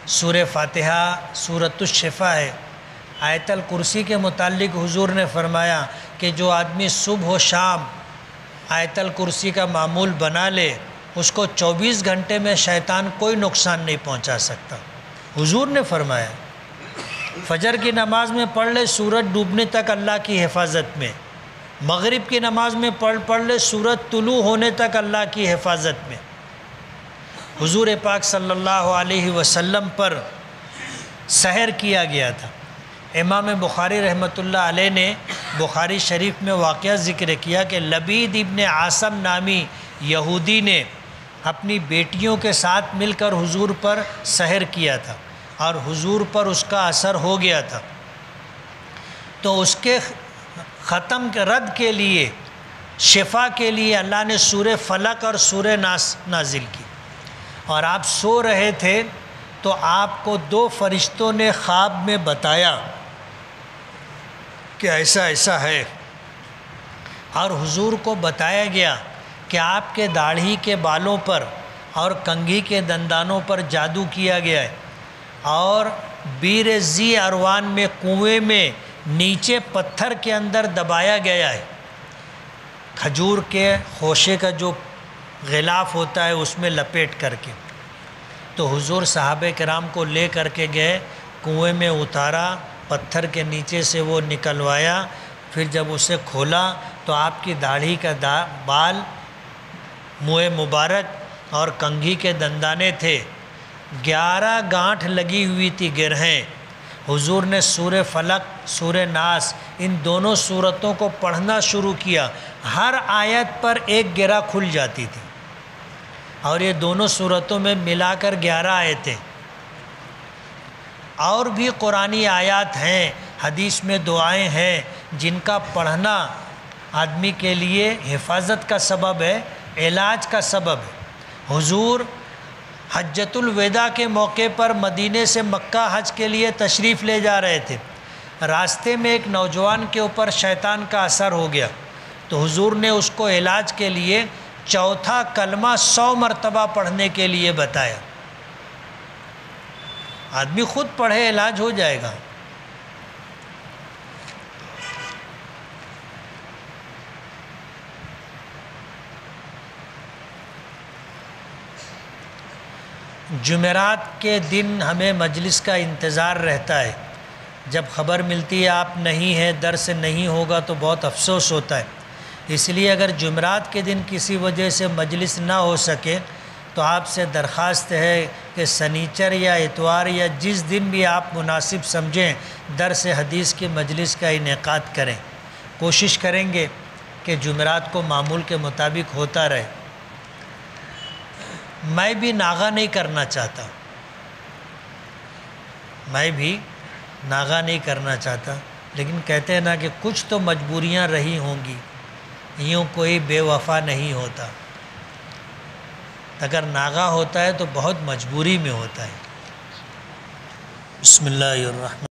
سورہ فاتحہ سورۃ الشفا ہے، آیت الکرسی کے متعلق حضور نے فرمایا کہ جو آدمی صبح و شام آیت الکرسی کا معمول بنا لے اس کو 24 گھنٹے میں شیطان کوئی نقصان نہیں پہنچا سکتا، حضور نے فرمایا۔ فجر کی نماز میں پڑھ لے سورج ڈوبنے تک اللہ کی حفاظت میں، مغرب کی نماز میں پڑھ لے سورج طلوع ہونے تک اللہ کی حفاظت میں۔ حضور پاک صلی اللہ علیہ وسلم پر سحر کیا گیا تھا۔ امام بخاری رحمۃ اللہ علیہ نے بخاری شریف میں واقعہ ذکر کیا کہ لبید ابن عاصم نامی یہودی نے اپنی بیٹیوں کے ساتھ مل کر حضور پر سحر کیا تھا، اور حضور پر اس کا اثر ہو گیا تھا، تو اس کے ختم کے رد کے لیے، شفا کے لیے اللہ نے سورہ فلق اور سورہ ناس نازل کی، اور آپ سو رہے تھے تو آپ کو 2 فرشتوں نے خواب میں بتایا کہ ایسا ایسا ہے، اور حضور کو بتایا گیا کہ آپ کے داڑھی کے بالوں پر اور کنگھی کے دندانوں پر جادو کیا گیا ہے، اور بیر ذی اروان میں کنویں میں نیچے پتھر کے اندر دبایا گیا ہے، کھجور کے خوشے کا جو غلاف ہوتا ہے اس میں لپیٹ کر کے۔ تو حضور صحابہ کرام کو لے کر کے گئے، کنویں میں اتارا، پتھر کے نیچے سے وہ نکلوایا، پھر جب اسے کھولا تو آپ کی داڑھی کا بال، منہ مبارک اور کنگھی کے دندانے تھے، 11 گانٹھ لگی ہوئی تھی گرہیں۔ حضور نے سورہ فلق، سورہ ناس، ان دونوں سورتوں کو پڑھنا شروع کیا، ہر آیت پر ایک گرہ کھل جاتی تھی، اور یہ دونوں سورتوں میں ملا کر 11 آیتیں۔ اور بھی قرآنی آیات ہیں، حدیث میں دعائیں ہیں جن کا پڑھنا آدمی کے لیے حفاظت کا سبب ہے، علاج کا سبب ہے۔ حضور حجۃ الوداع کے موقع پر مدینے سے مکہ حج کے لیے تشریف لے جا رہے تھے۔ راستے میں ایک نوجوان کے اوپر شیطان کا اثر ہو گیا، تو حضور نے اس کو علاج کے لیے چوتھا کلمہ 100 مرتبہ پڑھنے کے لیے بتایا۔ آدمی خود پڑھے علاج ہو جائے گا۔ جمعرات کے دن ہمیں مجلس کا انتظار رہتا ہے۔ جب خبر ملتی ہے آپ نہیں ہیں، درس نہیں ہوگا تو بہت افسوس ہوتا ہے۔ اس لیے اگر جمعرات کے دن کسی وجہ سے مجلس نہ ہو سکے تو آپ سے درخواست ہے کہ سنیچر یا اتوار یا جس دن بھی آپ مناسب سمجھیں درس حدیث کی مجلس کا انعقاد کریں۔ کوشش کریں گے کہ جمعرات کو معمول کے مطابق ہوتا رہے۔ میں بھی ناغہ نہیں کرنا چاہتا، لیکن کہتے ہیں نا کہ کچھ تو مجبوریاں رہی ہوں گی، یوں کوئی بے وفا نہیں ہوتا۔ اگر ناغہ ہوتا ہے تو بہت مجبوری میں ہوتا ہے۔ بسم اللہ الرحمن